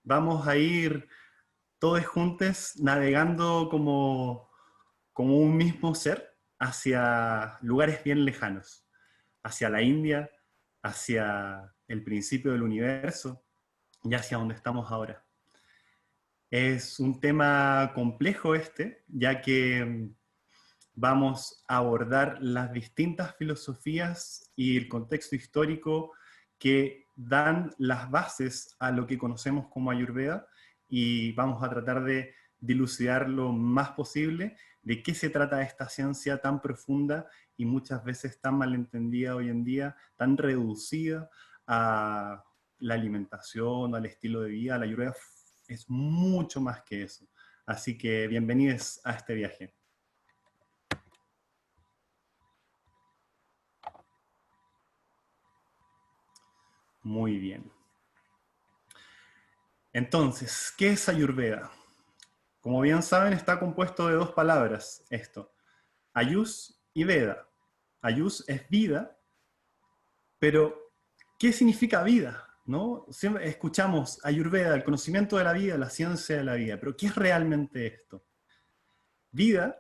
vamos a ir todos juntos navegando como un mismo ser hacia lugares bien lejanos, hacia la India, hacia el principio del universo y hacia donde estamos ahora. Es un tema complejo este, ya que vamos a abordar las distintas filosofías y el contexto histórico que dan las bases a lo que conocemos como Ayurveda, y vamos a tratar de dilucidar lo más posible de qué se trata esta ciencia tan profunda y muchas veces tan malentendida hoy en día, tan reducida a la alimentación, al estilo de vida. La Ayurveda es mucho más que eso. Así que bienvenidos a este viaje. Muy bien. Entonces, ¿qué es Ayurveda? Como bien saben, está compuesto de dos palabras esto: Ayus y Veda. Ayus es vida, pero ¿qué significa vida? ¿No? Siempre escuchamos Ayurveda, el conocimiento de la vida, la ciencia de la vida, pero ¿qué es realmente esto? Vida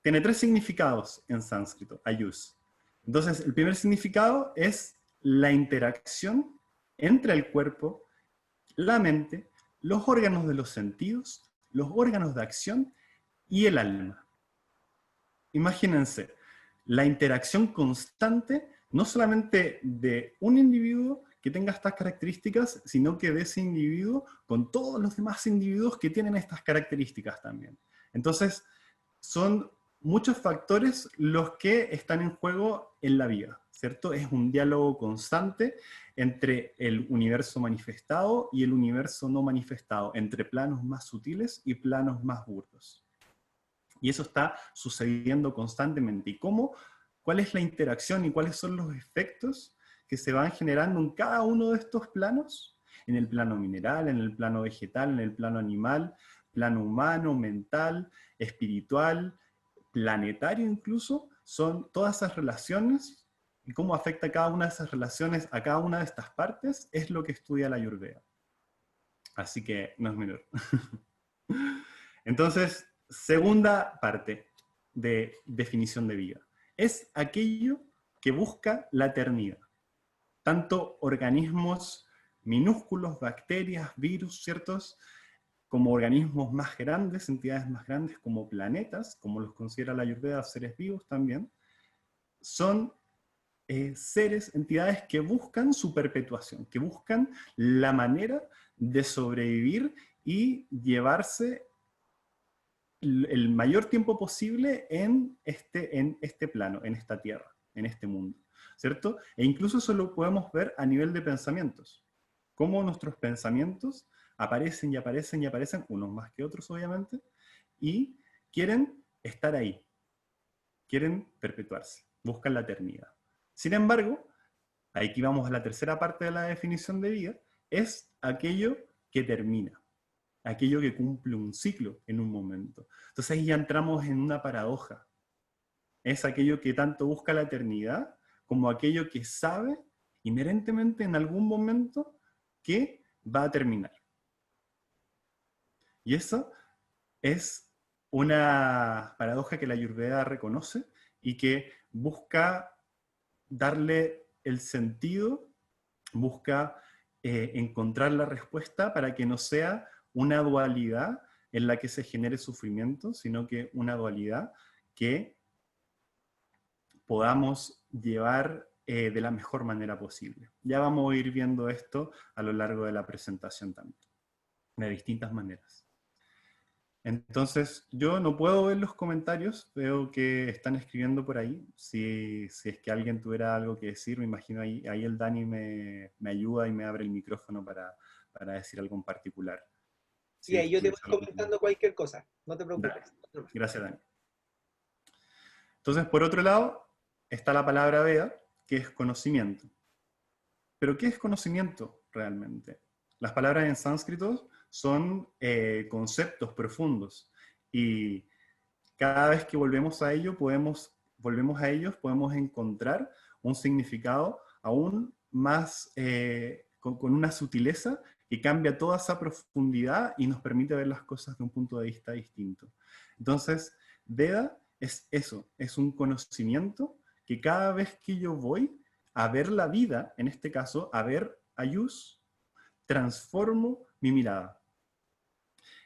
tiene tres significados en sánscrito, Ayus. Entonces, el primer significado es la interacción entre el cuerpo, la mente, los órganos de los sentidos, los órganos de acción y el alma. Imagínense, la interacción constante, no solamente de un individuo que tenga estas características, sino que de ese individuo con todos los demás individuos que tienen estas características también. Entonces, son muchos factores los que están en juego en la vida, ¿cierto? Es un diálogo constante entre el universo manifestado y el universo no manifestado, entre planos más sutiles y planos más burdos. Y eso está sucediendo constantemente. ¿Y cómo? ¿Cuál es la interacción y cuáles son los efectos que se van generando en cada uno de estos planos? En el plano mineral, en el plano vegetal, en el plano animal, plano humano, mental, espiritual, planetario incluso, son todas esas relaciones, y cómo afecta cada una de esas relaciones a cada una de estas partes, es lo que estudia la Ayurveda. Así que no es menor. Entonces, segunda parte de definición de vida. Es aquello que busca la eternidad. Tanto organismos minúsculos, bacterias, virus, ¿ciertos?, como organismos más grandes, entidades más grandes, como planetas, como los considera la Ayurveda, seres vivos también, son seres, entidades que buscan su perpetuación, que buscan la manera de sobrevivir y llevarse el mayor tiempo posible en este plano, en esta tierra, en este mundo, ¿cierto? E incluso eso lo podemos ver a nivel de pensamientos. Cómo nuestros pensamientos aparecen y aparecen y aparecen, unos más que otros obviamente, y quieren estar ahí, quieren perpetuarse, buscan la eternidad. Sin embargo, aquí vamos a la tercera parte de la definición de vida, es aquello que termina, aquello que cumple un ciclo en un momento. Entonces ahí ya entramos en una paradoja. Es aquello que tanto busca la eternidad como aquello que sabe inherentemente en algún momento que va a terminar. Y eso es una paradoja que la Ayurveda reconoce y que busca darle el sentido, busca encontrar la respuesta para que no sea una dualidad en la que se genere sufrimiento, sino que una dualidad que podamos llevar de la mejor manera posible. Ya vamos a ir viendo esto a lo largo de la presentación también, de distintas maneras. Entonces, yo no puedo ver los comentarios, veo que están escribiendo por ahí. Si es que alguien tuviera algo que decir, me imagino ahí el Dani me ayuda y me abre el micrófono para decir algo en particular. Sí, ahí yo te voy comentando cualquier cosa, no te preocupes. Dale. Gracias, Dani. Entonces, por otro lado, está la palabra Veda, que es conocimiento. ¿Pero qué es conocimiento realmente? Las palabras en sánscrito son conceptos profundos, y cada vez que volvemos a ellos podemos encontrar un significado aún más, con una sutileza y cambia toda esa profundidad y nos permite ver las cosas de un punto de vista distinto. Entonces, Veda es eso, es un conocimiento que cada vez que yo voy a ver la vida, en este caso, a ver Ayus, transformo mi mirada.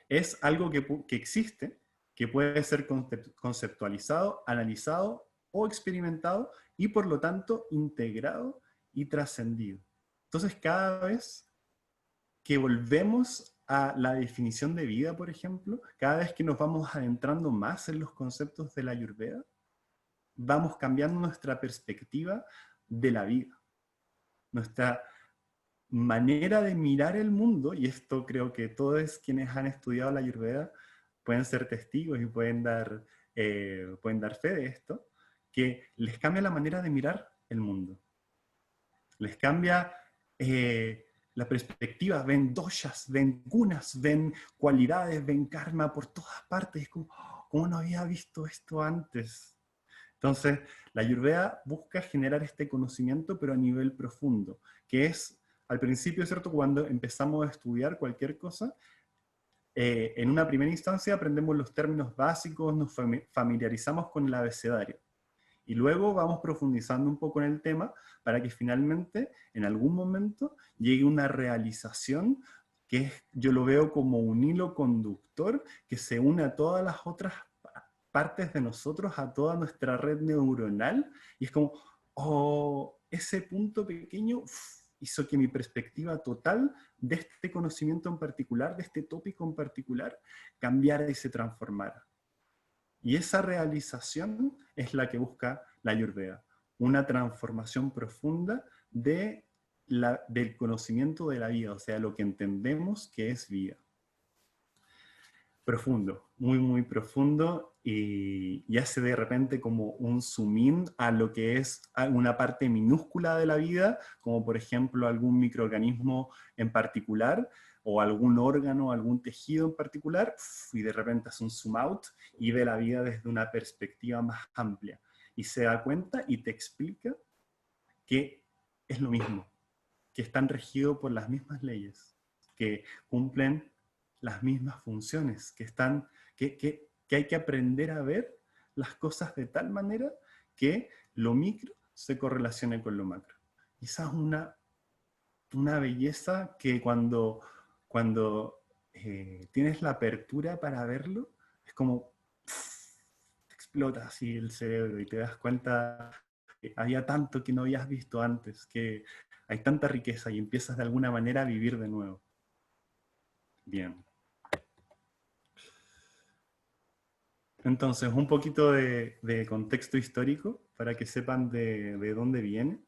Es algo que existe, que puede ser conceptualizado, analizado o experimentado y por lo tanto integrado y trascendido. Entonces cada vez que volvemos a la definición de vida, por ejemplo, cada vez que nos vamos adentrando más en los conceptos de la Ayurveda, vamos cambiando nuestra perspectiva de la vida, nuestra manera de mirar el mundo, y esto creo que todos quienes han estudiado la Ayurveda pueden ser testigos y pueden dar fe de esto, que les cambia la manera de mirar el mundo. Les cambia la perspectiva, ven doshas, ven gunas, ven cualidades, ven karma por todas partes. Es como, ¿cómo no había visto esto antes? Entonces, la Ayurveda busca generar este conocimiento, pero a nivel profundo, que es, al principio, ¿cierto? Cuando empezamos a estudiar cualquier cosa, en una primera instancia aprendemos los términos básicos, nos familiarizamos con el abecedario. Y luego vamos profundizando un poco en el tema para que finalmente, en algún momento, llegue una realización que yo lo veo como un hilo conductor que se une a todas las otras partes de nosotros, a toda nuestra red neuronal, y es como, oh, ese punto pequeño hizo que mi perspectiva total de este conocimiento en particular, de este tópico en particular, cambiara y se transformara. Y esa realización es la que busca la Ayurveda, una transformación profunda del conocimiento de la vida, o sea, lo que entendemos que es vida. Profundo, muy, muy profundo, y hace de repente como un zoom in a lo que es una parte minúscula de la vida, como por ejemplo algún microorganismo en particular, o algún órgano, algún tejido en particular, y de repente hace un zoom out y ve la vida desde una perspectiva más amplia. Y se da cuenta y te explica que es lo mismo, que están regidos por las mismas leyes, que cumplen las mismas funciones, que hay que aprender a ver las cosas de tal manera que lo micro se correlacione con lo macro. Y esa es una belleza que cuando tienes la apertura para verlo, es como te explota así el cerebro y te das cuenta que había tanto que no habías visto antes, que hay tanta riqueza y empiezas de alguna manera a vivir de nuevo. Bien. Entonces, un poquito de contexto histórico para que sepan de dónde viene.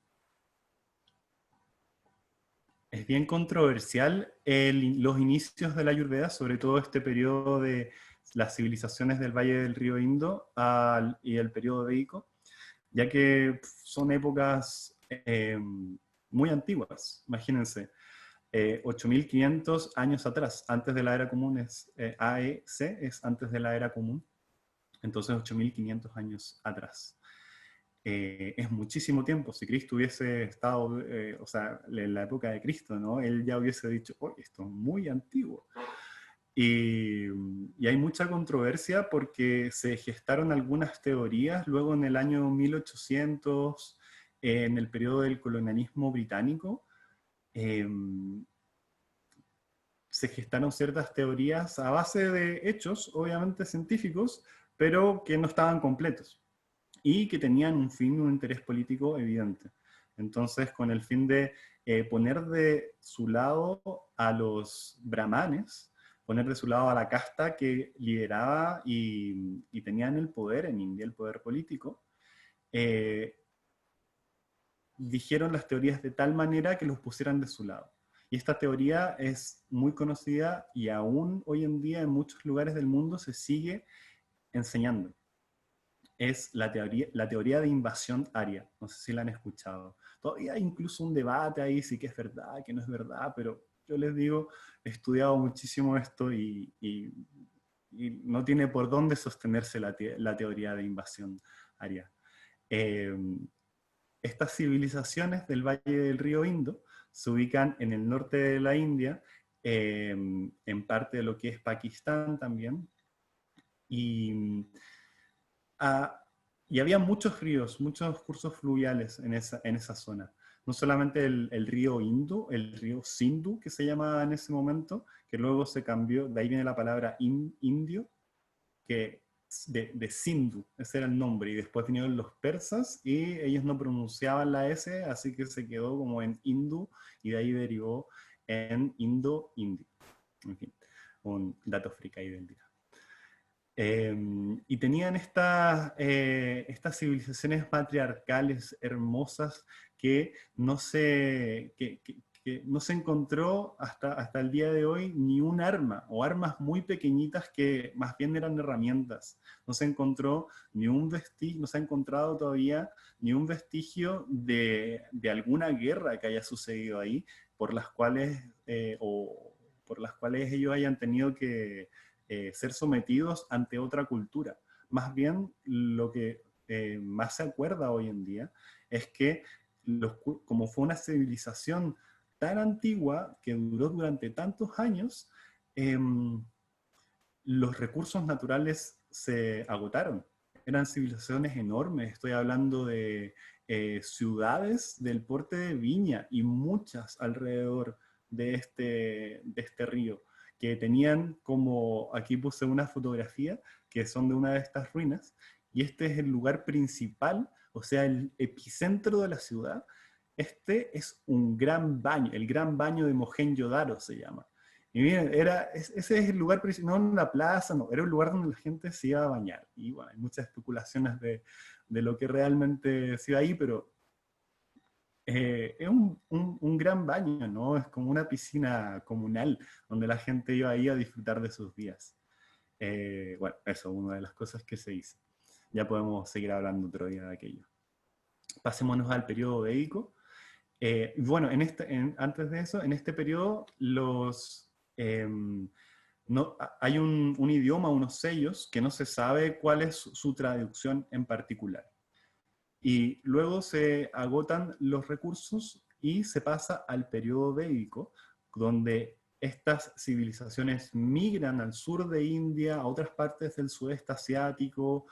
Es bien controversial los inicios de la Ayurveda, sobre todo este periodo de las civilizaciones del Valle del Río Indo y el periodo védico, ya que son épocas muy antiguas, imagínense. 8.500 años atrás, antes de la era común, AEC es antes de la era común, entonces 8.500 años atrás. Es muchísimo tiempo. Si Cristo hubiese estado, o sea, en la época de Cristo, ¿no? Él ya hubiese dicho, oye, esto es muy antiguo. Y hay mucha controversia porque se gestaron algunas teorías luego en el año 1800, en el periodo del colonialismo británico, se gestaron ciertas teorías a base de hechos, obviamente científicos, pero que no estaban completos y que tenían un fin, un interés político evidente. Entonces, con el fin de poner de su lado a los brahmanes, poner de su lado a la casta que lideraba y tenían el poder en India, el poder político, dijeron las teorías de tal manera que los pusieran de su lado. Y esta teoría es muy conocida y aún hoy en día en muchos lugares del mundo se sigue enseñando. Es la teoría de invasión aria. No sé si la han escuchado. Todavía hay incluso un debate ahí, si que es verdad, que no es verdad, pero yo les digo, he estudiado muchísimo esto y no tiene por dónde sostenerse la teoría de invasión aria. Estas civilizaciones del Valle del Río Indo se ubican en el norte de la India, en parte de lo que es Pakistán también. Y, ah, y había muchos ríos, muchos cursos fluviales en esa zona. No solamente el río Indo, el río Sindhu, que se llamaba en ese momento, que luego se cambió, de ahí viene la palabra indio, que de Sindhu, ese era el nombre, y después vinieron los persas y ellos no pronunciaban la S, así que se quedó como en Hindu y de ahí derivó en Indo-Indio. En fin, un dato freak ahí del día. Y tenían estas civilizaciones patriarcales hermosas que no se, que no se encontró hasta el día de hoy ni un arma, o armas muy pequeñitas que más bien eran herramientas. No se encontró ni un vestigio, no se ha encontrado todavía ni un vestigio de alguna guerra que haya sucedido ahí, por las cuales, o por las cuales ellos hayan tenido que ser sometidos ante otra cultura. Más bien, lo que más se acuerda hoy en día es que como fue una civilización tan antigua que duró durante tantos años, los recursos naturales se agotaron. Eran civilizaciones enormes, estoy hablando de ciudades del porte de Viña y muchas alrededor de este río, que tenían como, aquí puse una fotografía, que son de una de estas ruinas, y este es el lugar principal, o sea, el epicentro de la ciudad. Este es un gran baño, el gran baño de Mohenjo-Daro se llama. Y miren, ese es el lugar principal, no una plaza, no, era un lugar donde la gente se iba a bañar. Y bueno, hay muchas especulaciones de lo que realmente se iba ahí, pero es un gran baño, ¿no? Es como una piscina comunal donde la gente iba ahí a disfrutar de sus días. Bueno, eso es una de las cosas que se hizo. Ya podemos seguir hablando otro día de aquello. Pasémonos al periodo védico. Bueno, antes de eso, en este periodo hay un idioma, unos sellos, que no se sabe cuál es su traducción en particular. Y luego se agotan los recursos y se pasa al periodo védico, donde estas civilizaciones migran al sur de India, a otras partes del sudeste asiático,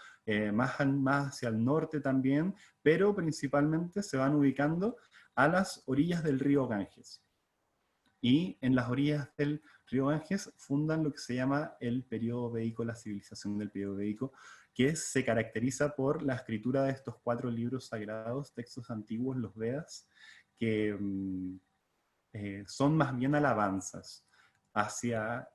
más hacia el norte también, pero principalmente se van ubicando a las orillas del río Ganges. Y en las orillas del río Ganges fundan lo que se llama el periodo védico, la civilización del periodo védico, que se caracteriza por la escritura de estos 4 libros sagrados, textos antiguos, los Vedas, que son más bien alabanzas hacia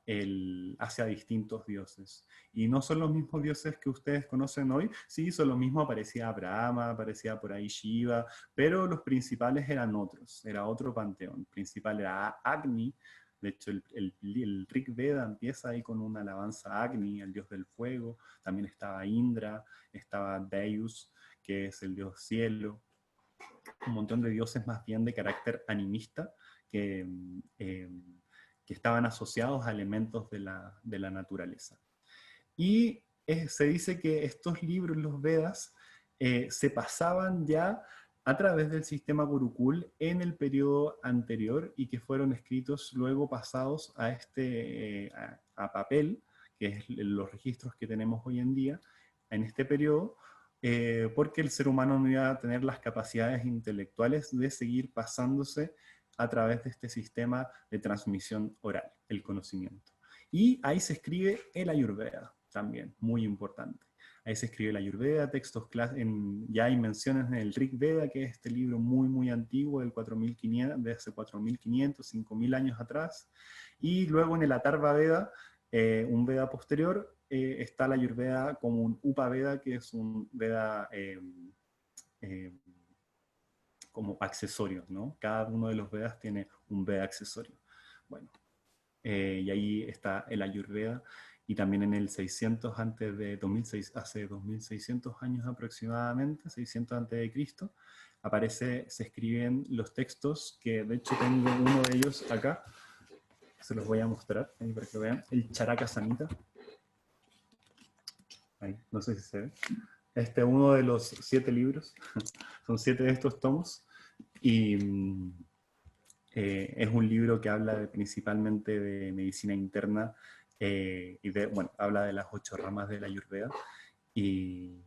distintos dioses. Y no son los mismos dioses que ustedes conocen hoy, sí, son los mismos, aparecía Brahma, aparecía por ahí Shiva, pero los principales eran otros, era otro panteón. El principal era Agni, de hecho el Rig Veda empieza ahí con una alabanza a Agni, el dios del fuego, también estaba Indra, estaba Deus, que es el dios cielo, un montón de dioses más bien de carácter animista, que, que estaban asociados a elementos de la naturaleza. Y se dice que estos libros, los Vedas, se pasaban ya a través del sistema Gurukul en el periodo anterior y que fueron escritos luego pasados a papel, que es los registros que tenemos hoy en día en este periodo, porque el ser humano no iba a tener las capacidades intelectuales de seguir pasándose a través de este sistema de transmisión oral, el conocimiento. Y ahí se escribe el Ayurveda, también, muy importante. Ahí se escribe el Ayurveda, textos ya hay menciones en el Rig Veda, que es este libro muy, muy antiguo, de hace 4.500, 5.000 años atrás. Y luego en el Atharva Veda, un Veda posterior, está la Ayurveda como un Upa Veda, que es un Veda como accesorio, ¿no? Cada uno de los Vedas tiene un Veda accesorio. Bueno, y ahí está el Ayurveda, y también en el 600 antes de 2006, hace 2600 años aproximadamente, 600 antes de Cristo, se escriben los textos, que de hecho tengo uno de ellos acá, se los voy a mostrar ahí para que vean, el Charaka Samhita. Ahí, no sé si se ve. Este es uno de los 7 libros, son 7 de estos tomos, y Es un libro que habla principalmente de medicina interna bueno, habla de las 8 ramas de la Ayurveda. Y,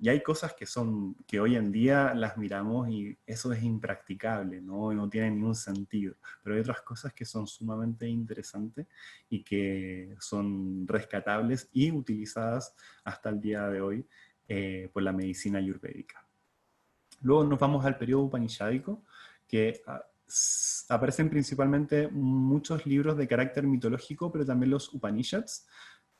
y hay cosas que hoy en día las miramos y eso es impracticable, ¿no? No tiene ningún sentido. Pero hay otras cosas que son sumamente interesantes y que son rescatables y utilizadas hasta el día de hoy por la medicina ayurvédica. Luego nos vamos al periodo upanishádico, que aparecen principalmente muchos libros de carácter mitológico, pero también los Upanishads,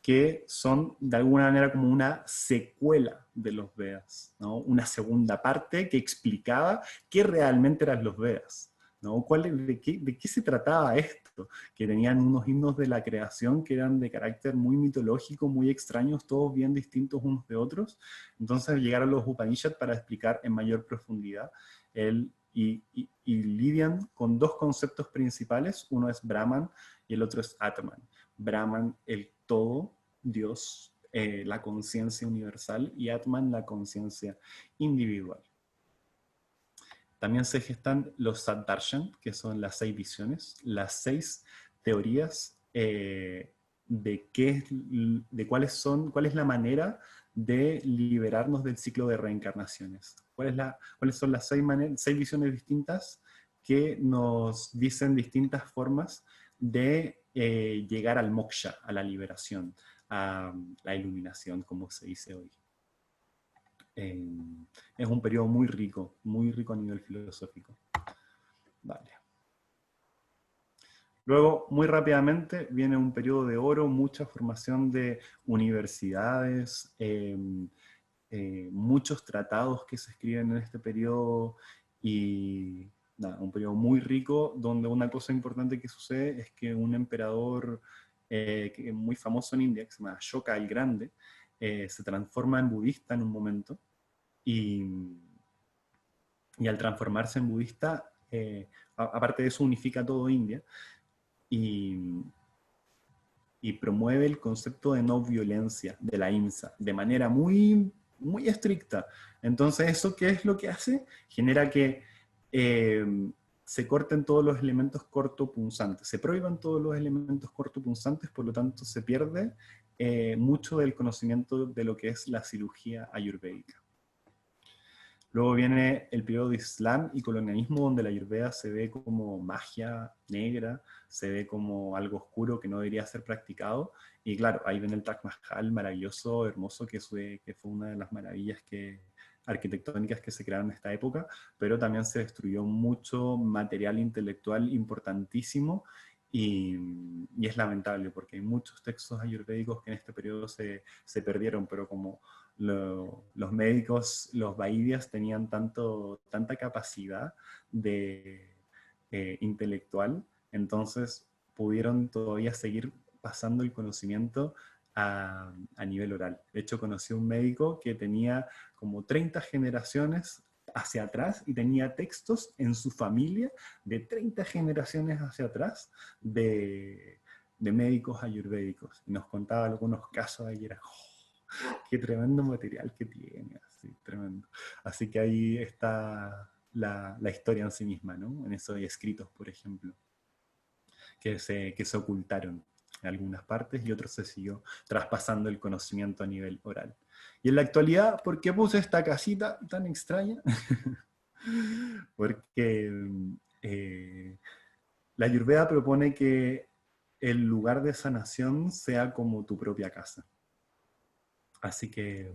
que son de alguna manera como una secuela de los Vedas, ¿no? Una segunda parte que explicaba qué realmente eran los Vedas, ¿no? De qué se trataba esto? Que tenían unos himnos de la creación que eran de carácter muy mitológico, muy extraños, todos bien distintos unos de otros. Entonces llegaron los Upanishads para explicar en mayor profundidad y lidian con dos conceptos principales, uno es Brahman y el otro es Atman. Brahman, el todo, Dios, la conciencia universal, y Atman, la conciencia individual. También se gestan los Saddarshan, que son las 6 visiones, las 6 teorías de cuál es la manera de liberarnos del ciclo de reencarnaciones. ¿Cuáles son las 6 visiones distintas que nos dicen distintas formas de llegar al moksha, a la liberación, a la iluminación, como se dice hoy? Es un periodo muy rico a nivel filosófico. Vale. Luego, muy rápidamente, viene un periodo de oro, mucha formación de universidades, muchos tratados que se escriben en este periodo y nada, un periodo muy rico donde una cosa importante que sucede es que un emperador que es muy famoso en India, que se llama Ashoka el Grande, se transforma en budista en un momento y, y al transformarse en budista, aparte de eso unifica todo India y, y promueve el concepto de no violencia, de la IMSA, de manera muy, muy estricta. Entonces, ¿eso qué es lo que hace? Genera que se corten todos los elementos cortopunzantes, se prohíban todos los elementos cortopunzantes, por lo tanto se pierde mucho del conocimiento de lo que es la cirugía ayurvédica. Luego viene el periodo de Islam y colonialismo, donde la Ayurveda se ve como magia negra, se ve como algo oscuro que no debería ser practicado. Y claro, ahí viene el Taj Mahal maravilloso, hermoso, que fue una de las maravillas arquitectónicas que se crearon en esta época, pero también se destruyó mucho material intelectual importantísimo y es lamentable porque hay muchos textos ayurvédicos que en este periodo se perdieron, pero como los médicos, los vaidyas tenían tanta capacidad intelectual, entonces pudieron todavía seguir pasando el conocimiento a nivel oral. De hecho, conocí a un médico que tenía como 30 generaciones hacia atrás y tenía textos en su familia de 30 generaciones hacia atrás de médicos ayurvédicos. Y nos contaba algunos casos ahí, era qué tremendo material que tiene, así, tremendo. Así que ahí está la historia en sí misma, ¿no? En esos escritos, por ejemplo, que se ocultaron en algunas partes y otros se siguió traspasando el conocimiento a nivel oral. Y en la actualidad, ¿por qué puse esta casita tan extraña? Porque la Ayurveda propone que el lugar de sanación sea como tu propia casa. Así que,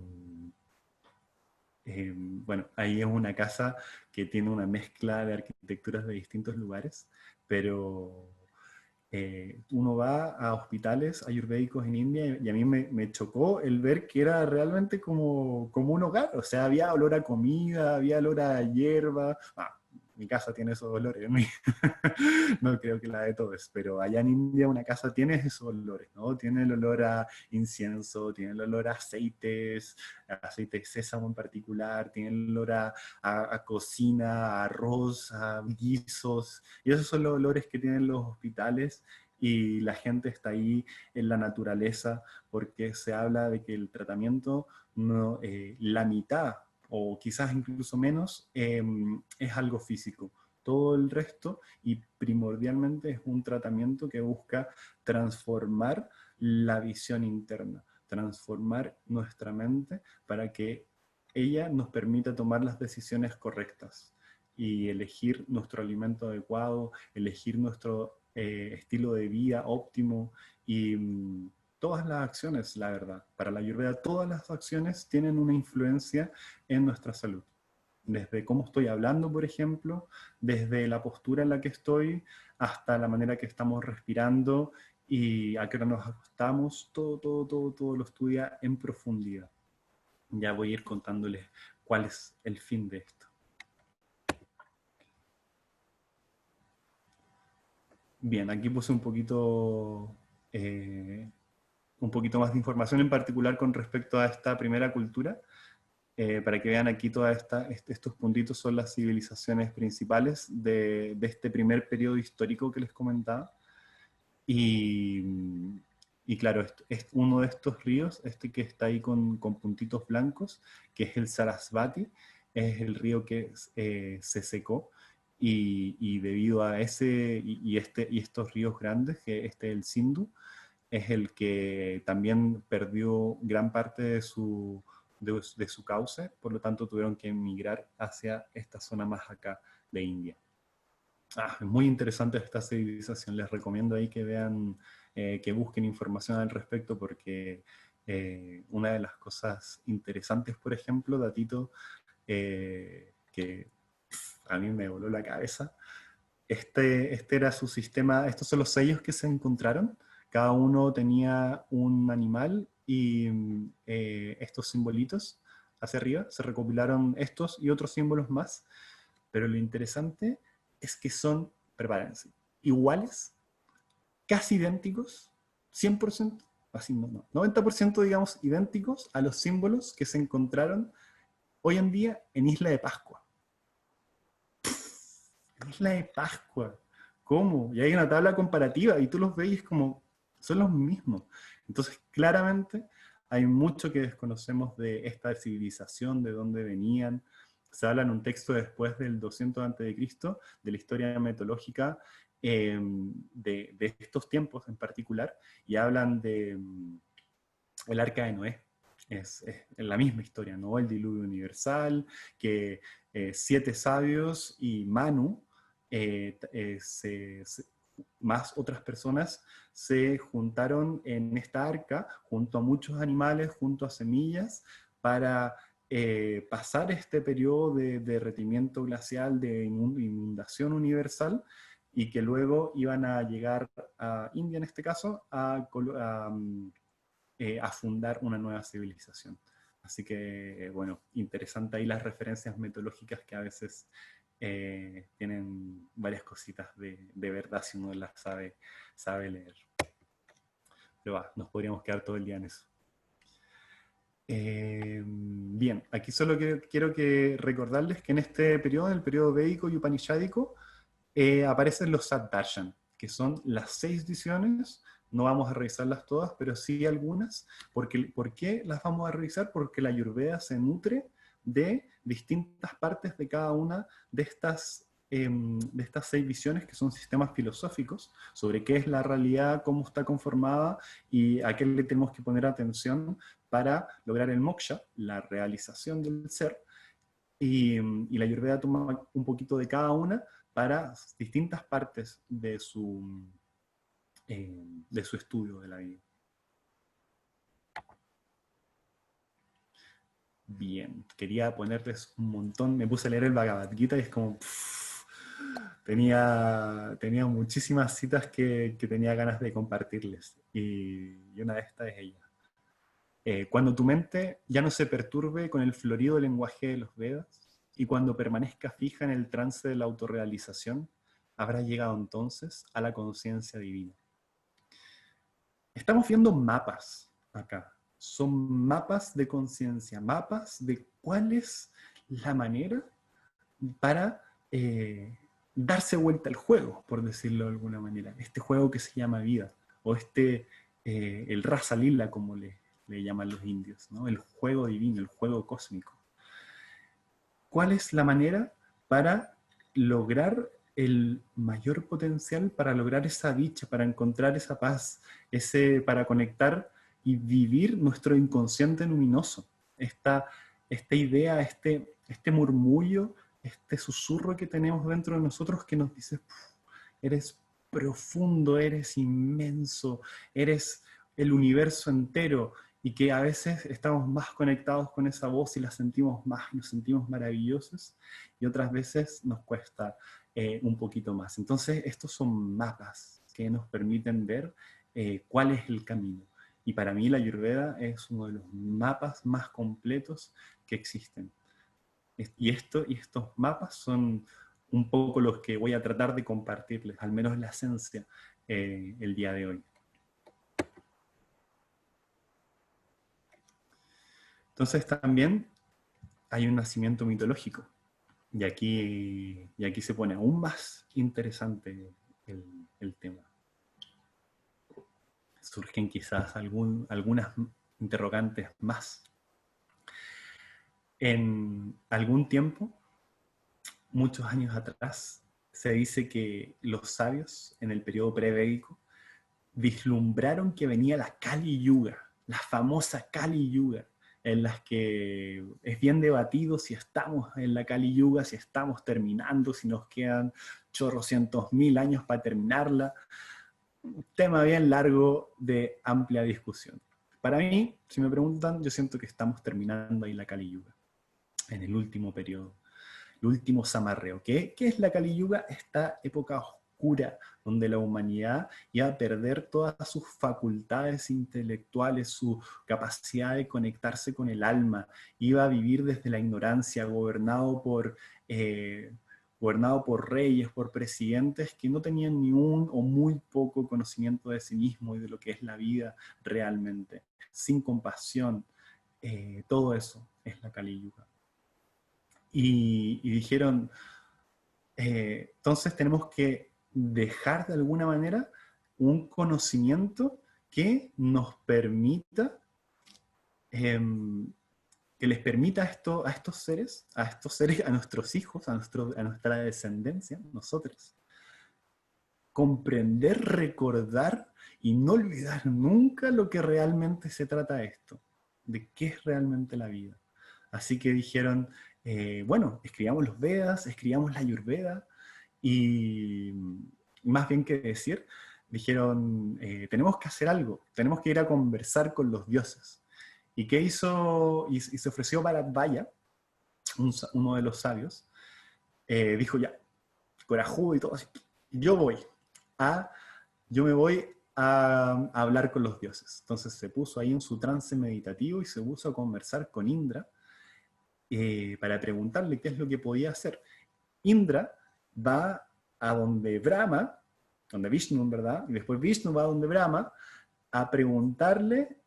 bueno, ahí es una casa que tiene una mezcla de arquitecturas de distintos lugares, pero uno va a hospitales ayurvédicos en India y a mí me chocó el ver que era realmente como un hogar. O sea, había olor a comida, había olor a hierba. Mi casa tiene esos olores, no creo que la de todos, pero allá en India una casa tiene esos olores, ¿no? Tiene el olor a incienso, tiene el olor a aceites, aceite de sésamo en particular, tiene el olor a cocina, a arroz, a guisos, y esos son los olores que tienen los hospitales y la gente está ahí en la naturaleza porque se habla de que el tratamiento, no, la mitad o quizás incluso menos, es algo físico. todo el resto, y primordialmente es un tratamiento que busca transformar la visión interna, transformar nuestra mente para que ella nos permita tomar las decisiones correctas y elegir nuestro alimento adecuado, elegir nuestro estilo de vida óptimo y todas las acciones, la verdad. Para la Ayurveda todas las acciones tienen una influencia en nuestra salud. Desde cómo estoy hablando, por ejemplo, desde la postura en la que estoy, hasta la manera que estamos respirando y a qué hora nos acostamos, todo lo estudia en profundidad. Ya voy a ir contándoles cuál es el fin de esto. Bien, aquí puse un poquito más de información en particular con respecto a esta primera cultura, para que vean aquí estos puntitos son las civilizaciones principales de este primer periodo histórico que les comentaba. Y claro, es uno de estos ríos, este que está ahí con puntitos blancos, que es el Sarasvati, es el río que se secó, y debido a ese y estos ríos grandes, que el Sindhu, es el que también perdió gran parte de su cauce, por lo tanto tuvieron que emigrar hacia esta zona más acá de India. Es muy interesante esta civilización, les recomiendo ahí que vean, que busquen información al respecto, porque una de las cosas interesantes, por ejemplo, datito, que a mí me voló la cabeza, este era su sistema, estos son los sellos que se encontraron, cada uno tenía un animal y estos simbolitos hacia arriba, se recopilaron estos y otros símbolos más, pero lo interesante es que son, prepárense, iguales, casi idénticos, 100%, así no, 90% digamos idénticos a los símbolos que se encontraron hoy en día en Isla de Pascua. Isla de Pascua, ¿cómo? Y hay una tabla comparativa y tú los ves y es como, son los mismos. Entonces, claramente, hay mucho que desconocemos de esta civilización, de dónde venían. Se habla en un texto después del 200 a.C., de la historia mitológica de estos tiempos en particular, y hablan de el arca de Noé. Es la misma historia, ¿no? El diluvio universal, que 7 sabios y Manu, más otras personas, se juntaron en esta arca, junto a muchos animales, junto a semillas, para pasar este periodo de derretimiento glacial, de inundación universal, y que luego iban a llegar a India, en este caso, a fundar una nueva civilización. Así que, bueno, interesante ahí las referencias mitológicas que a veces tienen varias cositas de verdad si uno las sabe leer. Pero nos podríamos quedar todo el día en eso. Bien, aquí solo quiero recordarles que en este periodo, en el periodo védico y upanishádico, aparecen los Satdarshan, que son las 6 visiones. No vamos a revisarlas todas, pero sí algunas. ¿Por qué las vamos a revisar? Porque la Ayurveda se nutre de distintas partes de cada una de estas 6 visiones, que son sistemas filosóficos, sobre qué es la realidad, cómo está conformada y a qué le tenemos que poner atención para lograr el moksha, la realización del ser. Y la Ayurveda toma un poquito de cada una para distintas partes de su estudio de la vida. Bien, quería ponerles un montón, me puse a leer el Bhagavad Gita y es como, tenía muchísimas citas que tenía ganas de compartirles, y una de estas es ella. Cuando tu mente ya no se perturbe con el florido lenguaje de los Vedas, y cuando permanezca fija en el trance de la autorrealización, habrá llegado entonces a la conciencia divina. Estamos viendo mapas acá. Son mapas de conciencia, mapas de cuál es la manera para darse vuelta al juego, por decirlo de alguna manera. Este juego que se llama vida, o el Rasa Lila, como le llaman los indios, ¿no? El juego divino, el juego cósmico. ¿Cuál es la manera para lograr el mayor potencial para lograr esa dicha, para encontrar esa paz, para conectar y vivir nuestro inconsciente luminoso. Esta idea, este murmullo, este susurro que tenemos dentro de nosotros que nos dice, eres profundo, eres inmenso, eres el universo entero, y que a veces estamos más conectados con esa voz y la sentimos más y nos sentimos maravillosos, y otras veces nos cuesta un poquito más. Entonces, estos son mapas que nos permiten ver cuál es el camino. Y para mí la Ayurveda es uno de los mapas más completos que existen. Y estos mapas son un poco los que voy a tratar de compartirles, al menos la esencia, el día de hoy. Entonces también hay un nacimiento mitológico. Y aquí se pone aún más interesante el tema. Surgen quizás algunas interrogantes más. En algún tiempo, muchos años atrás, se dice que los sabios en el periodo prevédico vislumbraron que venía la Kali Yuga, la famosa Kali Yuga, en las que es bien debatido si estamos en la Kali Yuga, si estamos terminando, si nos quedan chorrocientos mil años para terminarla. Un tema bien largo de amplia discusión. Para mí, si me preguntan, yo siento que estamos terminando ahí la Kali Yuga, en el último periodo, el último samarreo. ¿Qué es la Kali Yuga? Esta época oscura donde la humanidad iba a perder todas sus facultades intelectuales, su capacidad de conectarse con el alma, iba a vivir desde la ignorancia, gobernado por reyes, por presidentes que no tenían ni un o muy poco conocimiento de sí mismo y de lo que es la vida realmente, sin compasión. Todo eso es la Kali Yuga. Y dijeron, entonces tenemos que dejar de alguna manera un conocimiento que nos permita, que les permita a estos seres, a nuestros hijos, a nuestra descendencia, nosotros, comprender, recordar y no olvidar nunca lo que realmente se trata esto, de qué es realmente la vida. Así que dijeron, bueno, escribamos los Vedas, escribamos la Ayurveda, y más bien que decir, dijeron, tenemos que hacer algo, tenemos que ir a conversar con los dioses. ¿Y qué hizo? Y se ofreció Bharadvaya, uno de los sabios, dijo ya, corajudo y todo así, yo me voy a hablar con los dioses. Entonces se puso ahí en su trance meditativo y se puso a conversar con Indra para preguntarle qué es lo que podía hacer. Indra va a donde Brahma, donde Vishnu, en verdad, y después Vishnu va a donde Brahma a preguntarle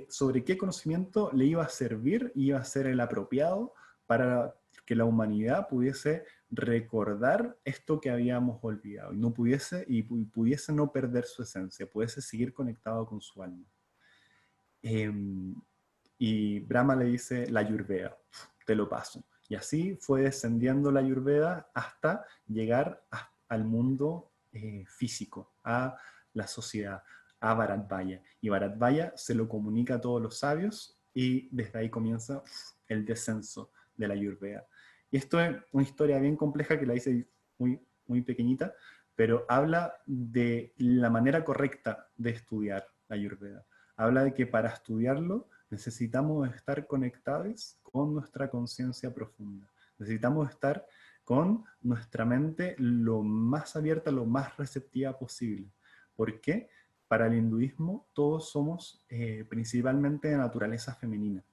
sobre qué conocimiento le iba a servir, iba a ser el apropiado para que la humanidad pudiese recordar esto que habíamos olvidado y pudiese no perder su esencia, pudiese seguir conectado con su alma. Y Brahma le dice la Ayurveda, te lo paso. Y así fue descendiendo la Ayurveda hasta llegar al mundo físico, a la sociedad, a Bharadvaya. Y Bharadvaya se lo comunica a todos los sabios y desde ahí comienza el descenso de la Ayurveda. Y esto es una historia bien compleja que la hice muy, muy pequeñita, pero habla de la manera correcta de estudiar la Ayurveda. Habla de que para estudiarlo necesitamos estar conectados con nuestra conciencia profunda. Necesitamos estar con nuestra mente lo más abierta, lo más receptiva posible. ¿Por qué? Para el hinduismo todos somos principalmente de naturaleza femenina.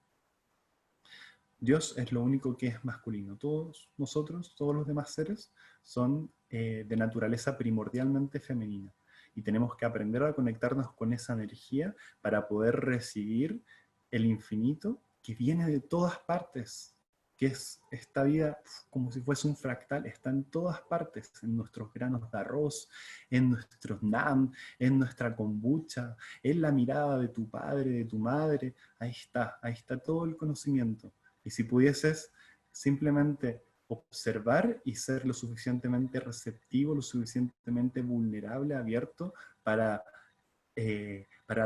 Dios es lo único que es masculino. Todos nosotros, todos los demás seres, son de naturaleza primordialmente femenina. Y tenemos que aprender a conectarnos con esa energía para poder recibir el infinito que viene de todas partes, que es esta vida como si fuese un fractal, está en todas partes, en nuestros granos de arroz, en nuestros nam, en nuestra kombucha, en la mirada de tu padre, de tu madre. Ahí está todo el conocimiento. Y si pudieses simplemente observar y ser lo suficientemente receptivo, lo suficientemente vulnerable, abierto para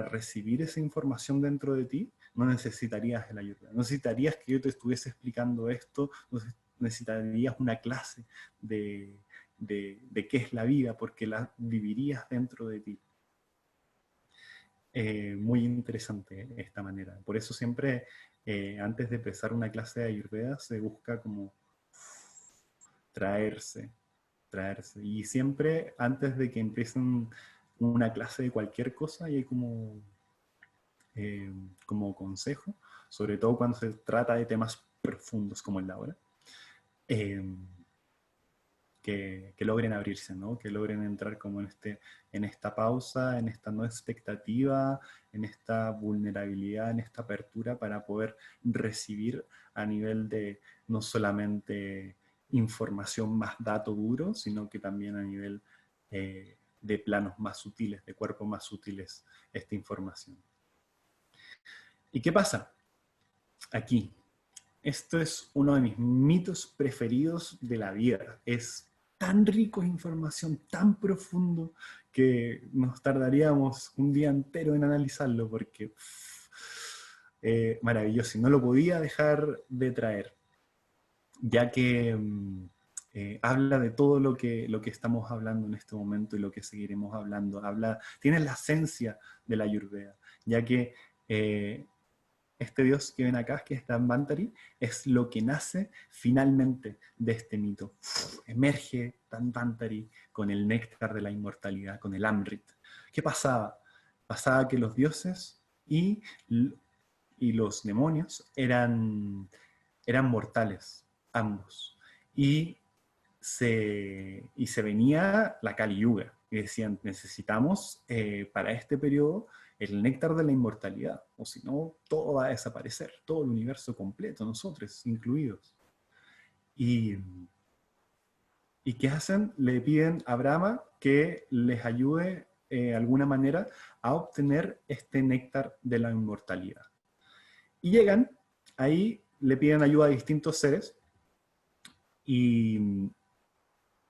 recibir esa información dentro de ti, no necesitarías el ayuda. No necesitarías que yo te estuviese explicando esto, no necesitarías una clase de qué es la vida, porque la vivirías dentro de ti. Muy interesante esta manera. Por eso siempre, antes de empezar una clase de Ayurveda, se busca como traerse. Y siempre, antes de que empiecen una clase de cualquier cosa, y hay como consejo, sobre todo cuando se trata de temas profundos como el de ahora, que logren abrirse, ¿no? Que logren entrar como en esta pausa, en esta no expectativa, en esta vulnerabilidad, en esta apertura para poder recibir a nivel de no solamente información más dato duro, sino que también a nivel de planos más sutiles, de cuerpos más sutiles, esta información. ¿Y qué pasa? Aquí, esto es uno de mis mitos preferidos de la vida. Es tan rico de información, tan profundo, que nos tardaríamos un día entero en analizarlo, porque maravilloso, y no lo podía dejar de traer, ya que habla de todo lo que estamos hablando en este momento y lo que seguiremos hablando. Tiene la esencia de la Ayurveda, ya que este dios que ven acá, que es Dhanvantari, es lo que nace finalmente de este mito. Emerge Dhanvantari con el néctar de la inmortalidad, con el Amrit. ¿Qué pasaba? Pasaba que los dioses y los demonios eran mortales, ambos. Y se venía la Kali Yuga, y decían, necesitamos para este periodo el néctar de la inmortalidad, o si no, todo va a desaparecer, todo el universo completo, nosotros incluidos. ¿Y qué hacen? Le piden a Brahma que les ayude de alguna manera a obtener este néctar de la inmortalidad. Y llegan, ahí le piden ayuda a distintos seres, y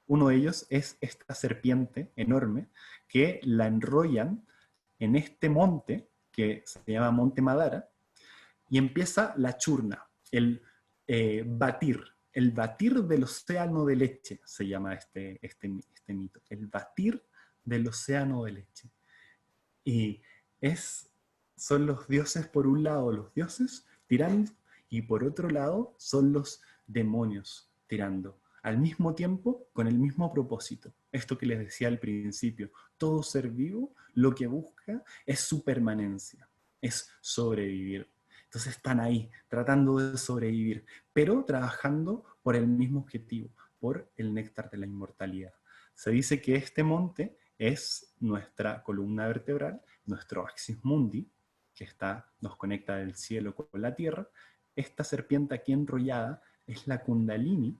uno de ellos es esta serpiente enorme que la enrollan en este monte que se llama Monte Madara, y empieza la churna, el batir del océano de leche, se llama este mito, el batir del océano de leche. Y son los dioses, por un lado, los dioses tirando, y por otro lado son los demonios tirando, al mismo tiempo, con el mismo propósito. Esto que les decía al principio, todo ser vivo lo que busca es su permanencia, es sobrevivir. Entonces están ahí, tratando de sobrevivir, pero trabajando por el mismo objetivo, por el néctar de la inmortalidad. Se dice que este monte es nuestra columna vertebral, nuestro axis mundi, que nos conecta del cielo con la tierra. Esta serpiente aquí enrollada es la Kundalini,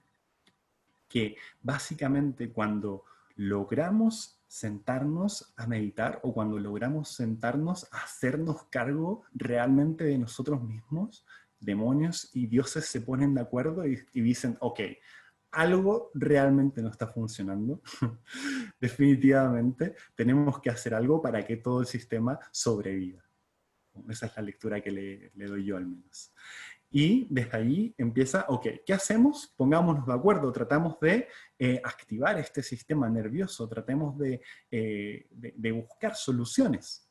que básicamente cuando logramos sentarnos a meditar, o cuando logramos sentarnos a hacernos cargo realmente de nosotros mismos, demonios y dioses se ponen de acuerdo y dicen, ok, algo realmente no está funcionando. Definitivamente tenemos que hacer algo para que todo el sistema sobreviva. Esa es la lectura que le doy yo al menos. Y desde allí empieza, ok, ¿qué hacemos? Pongámonos de acuerdo, tratamos de activar este sistema nervioso, tratemos de buscar soluciones.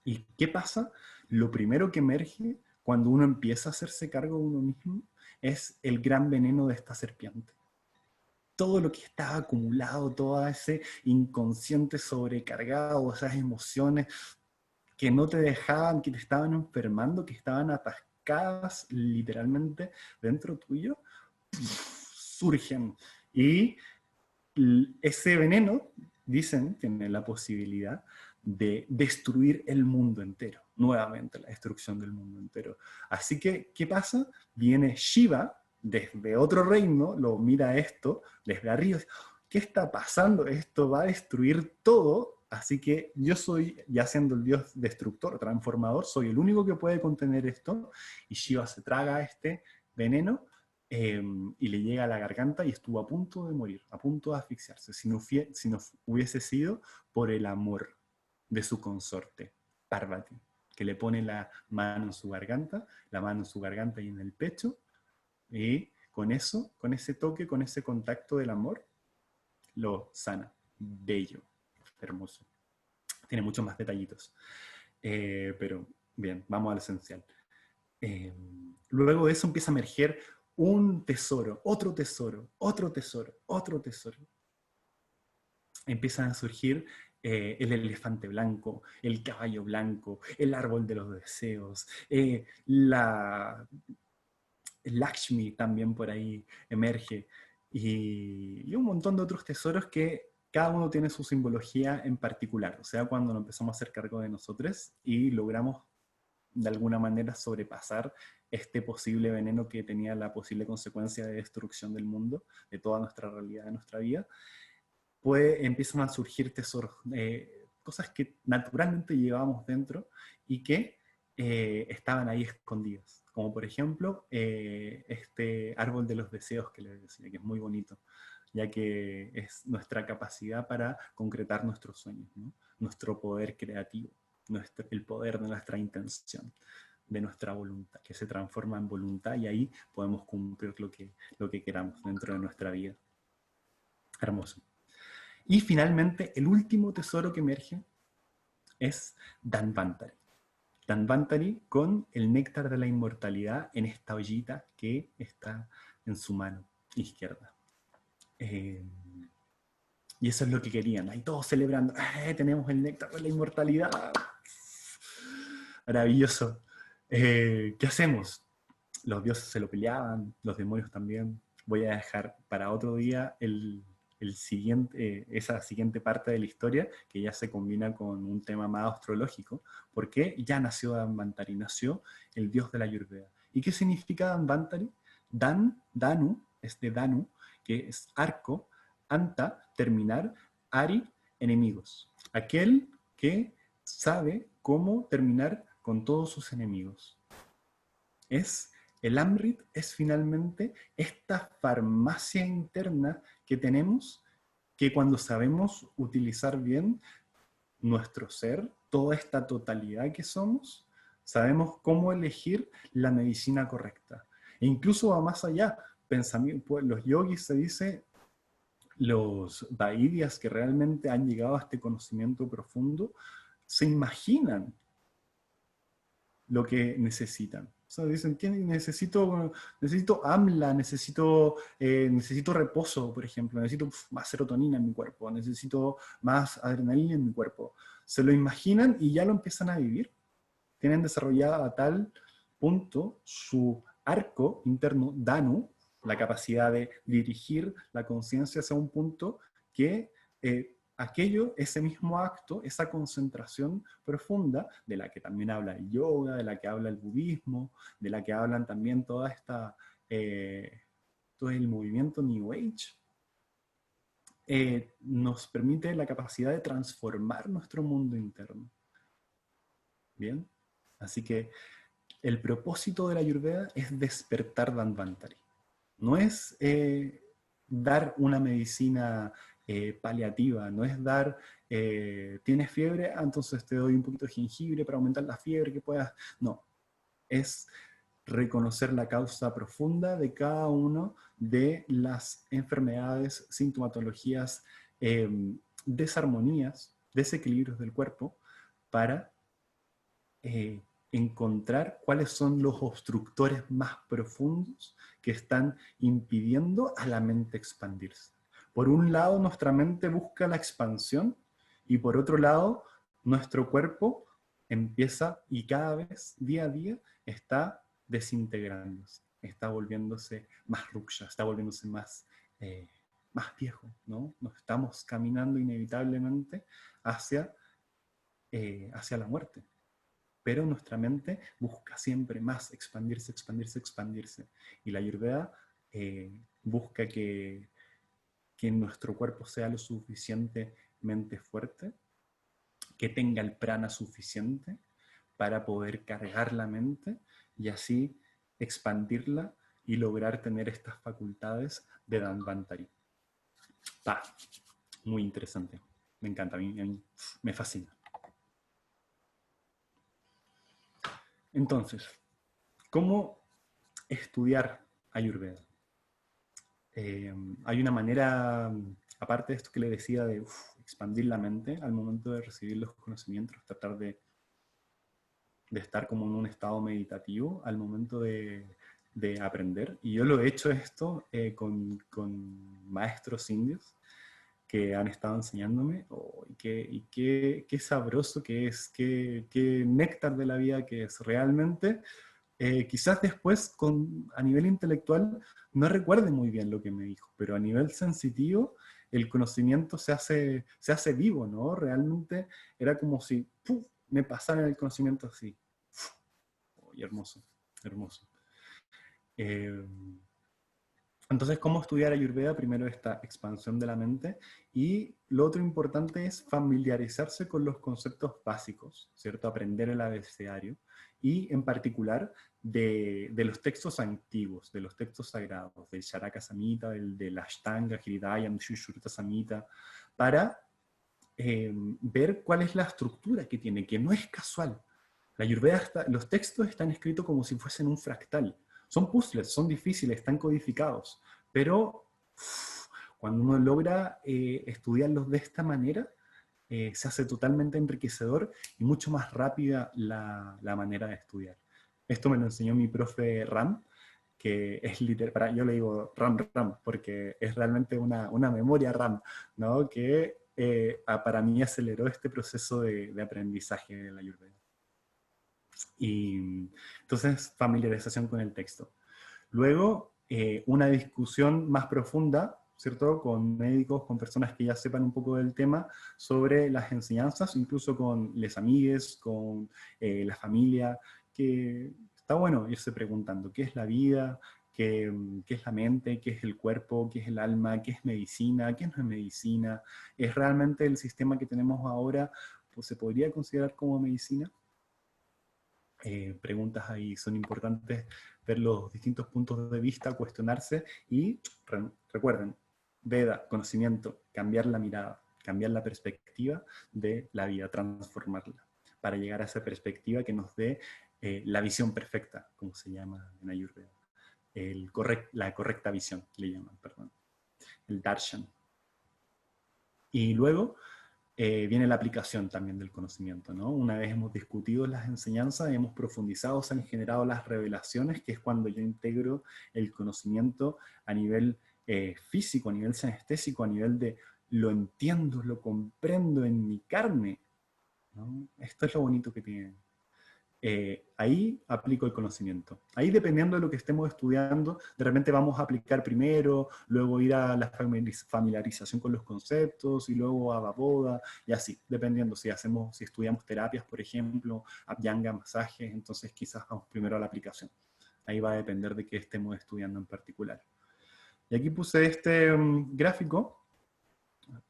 ¿Y qué pasa? Lo primero que emerge cuando uno empieza a hacerse cargo de uno mismo es el gran veneno de esta serpiente. Todo lo que estaba acumulado, todo ese inconsciente sobrecargado, esas emociones que no te dejaban, que te estaban enfermando, que estaban atascadas literalmente dentro tuyo, surgen. Y ese veneno, dicen, tiene la posibilidad de destruir el mundo entero, nuevamente la destrucción del mundo entero. Así que, ¿qué pasa? Viene Shiva desde otro reino, lo mira esto desde arriba, ¿qué está pasando? Esto va a destruir todo. Así que yo soy, ya siendo el dios destructor, transformador, soy el único que puede contener esto, y Shiva se traga este veneno y le llega a la garganta y estuvo a punto de morir, a punto de asfixiarse, si no hubiese sido por el amor de su consorte, Parvati, que le pone la mano en su garganta y en el pecho, y con eso, con ese toque, con ese contacto del amor, lo sana. Bello, hermoso. Tiene muchos más detallitos. Pero bien, vamos al esencial. Luego de eso empieza a emerger un tesoro, otro tesoro, otro tesoro, otro tesoro. Empiezan a surgir el elefante blanco, el caballo blanco, el árbol de los deseos, la Lakshmi también por ahí emerge, y un montón de otros tesoros que cada uno tiene su simbología en particular. O sea, cuando nos empezamos a hacer cargo de nosotros y logramos de alguna manera sobrepasar este posible veneno que tenía la posible consecuencia de destrucción del mundo, de toda nuestra realidad, de nuestra vida, pues empiezan a surgir tesoros, cosas que naturalmente llevábamos dentro y que estaban ahí escondidas. Como por ejemplo, este árbol de los deseos que les decía, que es muy bonito, ya que es nuestra capacidad para concretar nuestros sueños, ¿no? Nuestro poder creativo, el poder de nuestra intención, de nuestra voluntad, que se transforma en voluntad, y ahí podemos cumplir lo que queramos dentro de nuestra vida. Hermoso. Y finalmente, el último tesoro que emerge es Dhanvantari. Dhanvantari con el néctar de la inmortalidad en esta ollita que está en su mano izquierda. Y eso es lo que querían. Ahí todos celebrando. Tenemos el néctar de la inmortalidad. Maravilloso. ¿Qué hacemos? Los dioses se lo peleaban, los demonios también. Voy a dejar para otro día esa siguiente parte de la historia, que ya se combina con un tema más astrológico, porque ya nació Dhanvantari, nació el dios de la Ayurveda. ¿Y qué significa Dhanvantari? Danu, es de Danu, que es arco, Anta, terminar, Ari, enemigos. Aquel que sabe cómo terminar con todos sus enemigos. El Amrit es finalmente esta farmacia interna que tenemos, que cuando sabemos utilizar bien nuestro ser, toda esta totalidad que somos, sabemos cómo elegir la medicina correcta. E incluso va más allá. Los yogis, se dice, los vaidyas que realmente han llegado a este conocimiento profundo, se imaginan lo que necesitan. O sea, dicen, necesito AMLA, necesito reposo, por ejemplo, necesito más serotonina en mi cuerpo, necesito más adrenalina en mi cuerpo. Se lo imaginan y ya lo empiezan a vivir. Tienen desarrollada a tal punto su arco interno, Danu, la capacidad de dirigir la conciencia hacia un punto que ese mismo acto, esa concentración profunda, de la que también habla el yoga, de la que habla el budismo, de la que hablan también todo el movimiento New Age, nos permite la capacidad de transformar nuestro mundo interno. Bien, así que el propósito de la Ayurveda es despertar Dhanvantari. No es dar una medicina paliativa, no es dar, tienes fiebre, entonces te doy un poquito de jengibre para aumentar la fiebre que puedas. No, es reconocer la causa profunda de cada una de las enfermedades, sintomatologías, desarmonías, desequilibrios del cuerpo, para encontrar cuáles son los obstructores más profundos que están impidiendo a la mente expandirse. Por un lado, nuestra mente busca la expansión, y por otro lado, nuestro cuerpo empieza y cada vez, día a día, está desintegrándose, está volviéndose más ruksha, está volviéndose más viejo, ¿no? Nos estamos caminando inevitablemente hacia la muerte. Pero nuestra mente busca siempre más, expandirse, expandirse, expandirse. Y la Ayurveda busca que nuestro cuerpo sea lo suficientemente fuerte, que tenga el prana suficiente para poder cargar la mente y así expandirla y lograr tener estas facultades de Dhanvantari. Muy interesante. Me encanta, a mí me fascina. Entonces, ¿cómo estudiar Ayurveda? Hay una manera, aparte de esto que le decía, de expandir la mente al momento de recibir los conocimientos, tratar de estar como en un estado meditativo al momento de aprender. Y yo lo he hecho esto con maestros indios que han estado enseñándome, y qué sabroso que es, qué néctar de la vida que es realmente. Quizás después, a nivel intelectual, no recuerde muy bien lo que me dijo, pero a nivel sensitivo, el conocimiento se hace vivo, ¿no? Realmente era como si ¡puf!, me pasara el conocimiento así. Y hermoso, hermoso. Entonces, ¿cómo estudiar Ayurveda? Primero esta expansión de la mente, y lo otro importante es familiarizarse con los conceptos básicos, ¿cierto? Aprender el abecedario, y en particular de los textos antiguos, de los textos sagrados, del Charaka Samhita, del Ashtanga, Hridayam, Sushruta Samhita, para ver cuál es la estructura que tiene, que no es casual. La Ayurveda, los textos están escritos como si fuesen un fractal. Son puzzles, son difíciles, están codificados, pero cuando uno logra estudiarlos de esta manera, se hace totalmente enriquecedor y mucho más rápida la manera de estudiar. Esto me lo enseñó mi profe Ram, que es literal, yo le digo Ram, porque es realmente una memoria RAM, ¿no? Que para mí aceleró este proceso de aprendizaje de la Ayurveda. Y entonces, familiarización con el texto. Luego, una discusión más profunda, ¿cierto? Con médicos, con personas que ya sepan un poco del tema, sobre las enseñanzas, incluso con les amigues, con la familia, que está bueno irse preguntando qué es la vida, qué es la mente, qué es el cuerpo, qué es el alma, qué es medicina, qué no es medicina. ¿Es realmente el sistema que tenemos ahora, pues se podría considerar como medicina? Preguntas ahí son importantes, ver los distintos puntos de vista, cuestionarse y recuerden, Veda, conocimiento, cambiar la mirada, cambiar la perspectiva de la vida, transformarla, para llegar a esa perspectiva que nos dé la visión perfecta, como se llama en Ayurveda. La correcta visión, le llaman, perdón. El darshan. Y luego viene la aplicación también del conocimiento, ¿no? Una vez hemos discutido las enseñanzas, hemos profundizado, se han generado las revelaciones, que es cuando yo integro el conocimiento a nivel físico, a nivel sinestésico, a nivel de lo entiendo, lo comprendo en mi carne, ¿no? Esto es lo bonito que tiene. Ahí aplico el conocimiento. Ahí, dependiendo de lo que estemos estudiando, de repente vamos a aplicar primero, luego ir a la familiarización con los conceptos, y luego a Baboda, y así, dependiendo si estudiamos terapias, por ejemplo, Abhyanga, masajes, entonces quizás vamos primero a la aplicación. Ahí va a depender de qué estemos estudiando en particular. Y aquí puse este gráfico,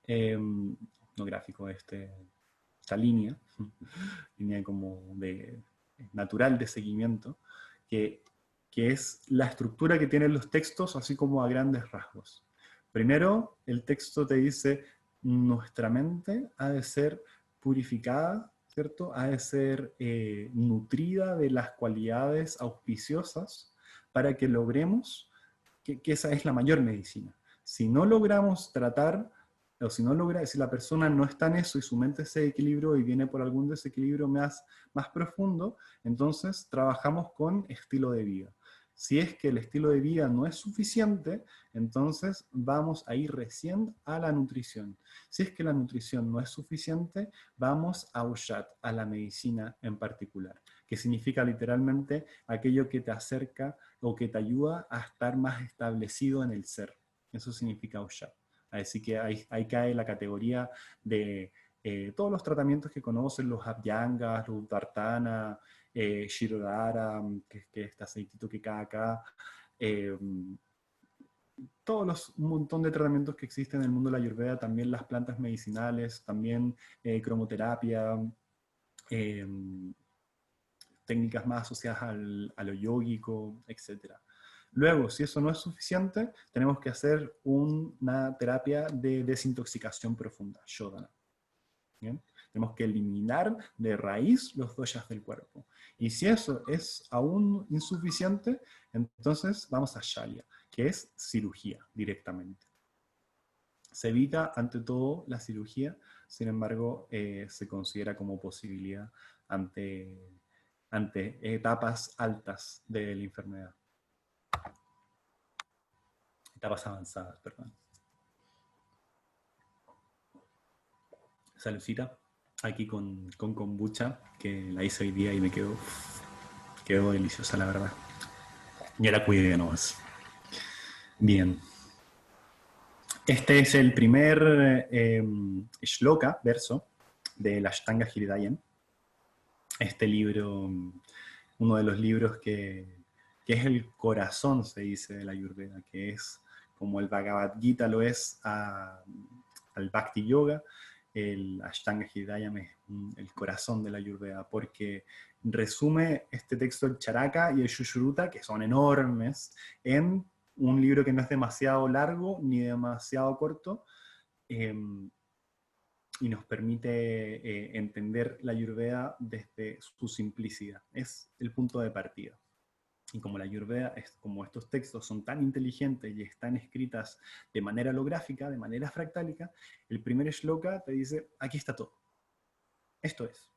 no gráfico, esta línea como natural de seguimiento, que es la estructura que tienen los textos, así como a grandes rasgos. Primero, el texto te dice, nuestra mente ha de ser purificada, ¿cierto? Ha de ser nutrida de las cualidades auspiciosas para que logremos que esa es la mayor medicina. Si no logramos tratar, o si la persona no está en eso y su mente se equilibró y viene por algún desequilibrio más profundo, entonces trabajamos con estilo de vida. Si es que el estilo de vida no es suficiente, entonces vamos a ir recién a la nutrición. Si es que la nutrición no es suficiente, vamos a Ushat, a la medicina en particular, que significa literalmente aquello que te acerca o que te ayuda a estar más establecido en el ser. Eso significa Ushat. Así que ahí cae la categoría de todos los tratamientos que conocen, los Abhyangas, los Udvartana, Shirodhara, que es este aceitito que cae acá, un montón de tratamientos que existen en el mundo de la Ayurveda, también las plantas medicinales, también cromoterapia, técnicas más asociadas a lo yógico, etc. Luego, si eso no es suficiente, tenemos que hacer una terapia de desintoxicación profunda, Shodhana. ¿Bien? Tenemos que eliminar de raíz los doshas del cuerpo. Y si eso es aún insuficiente, entonces vamos a Shalya, que es cirugía directamente. Se evita ante todo la cirugía, sin embargo, se considera como posibilidad ante etapas altas de la enfermedad. Etapas avanzadas, perdón. Saludcita, aquí con kombucha, que la hice hoy día y me quedó deliciosa, la verdad. Ya la cuidé nomás. Bien. Este es el primer shloka, verso, de la Ashtanga Hridayam. Este libro, uno de los libros que es el corazón, se dice, de la Ayurveda, que es como el Bhagavad Gita lo es al Bhakti Yoga, el Ashtanga Hridayam es el corazón de la Ayurveda, porque resume este texto, el Charaka y el Sushruta, que son enormes, en un libro que no es demasiado largo ni demasiado corto, y nos permite entender la Ayurveda desde su simplicidad. Es el punto de partida. Y como la Ayurveda, como estos textos son tan inteligentes y están escritas de manera holográfica, de manera fractálica, el primer shloka te dice, aquí está todo. Esto es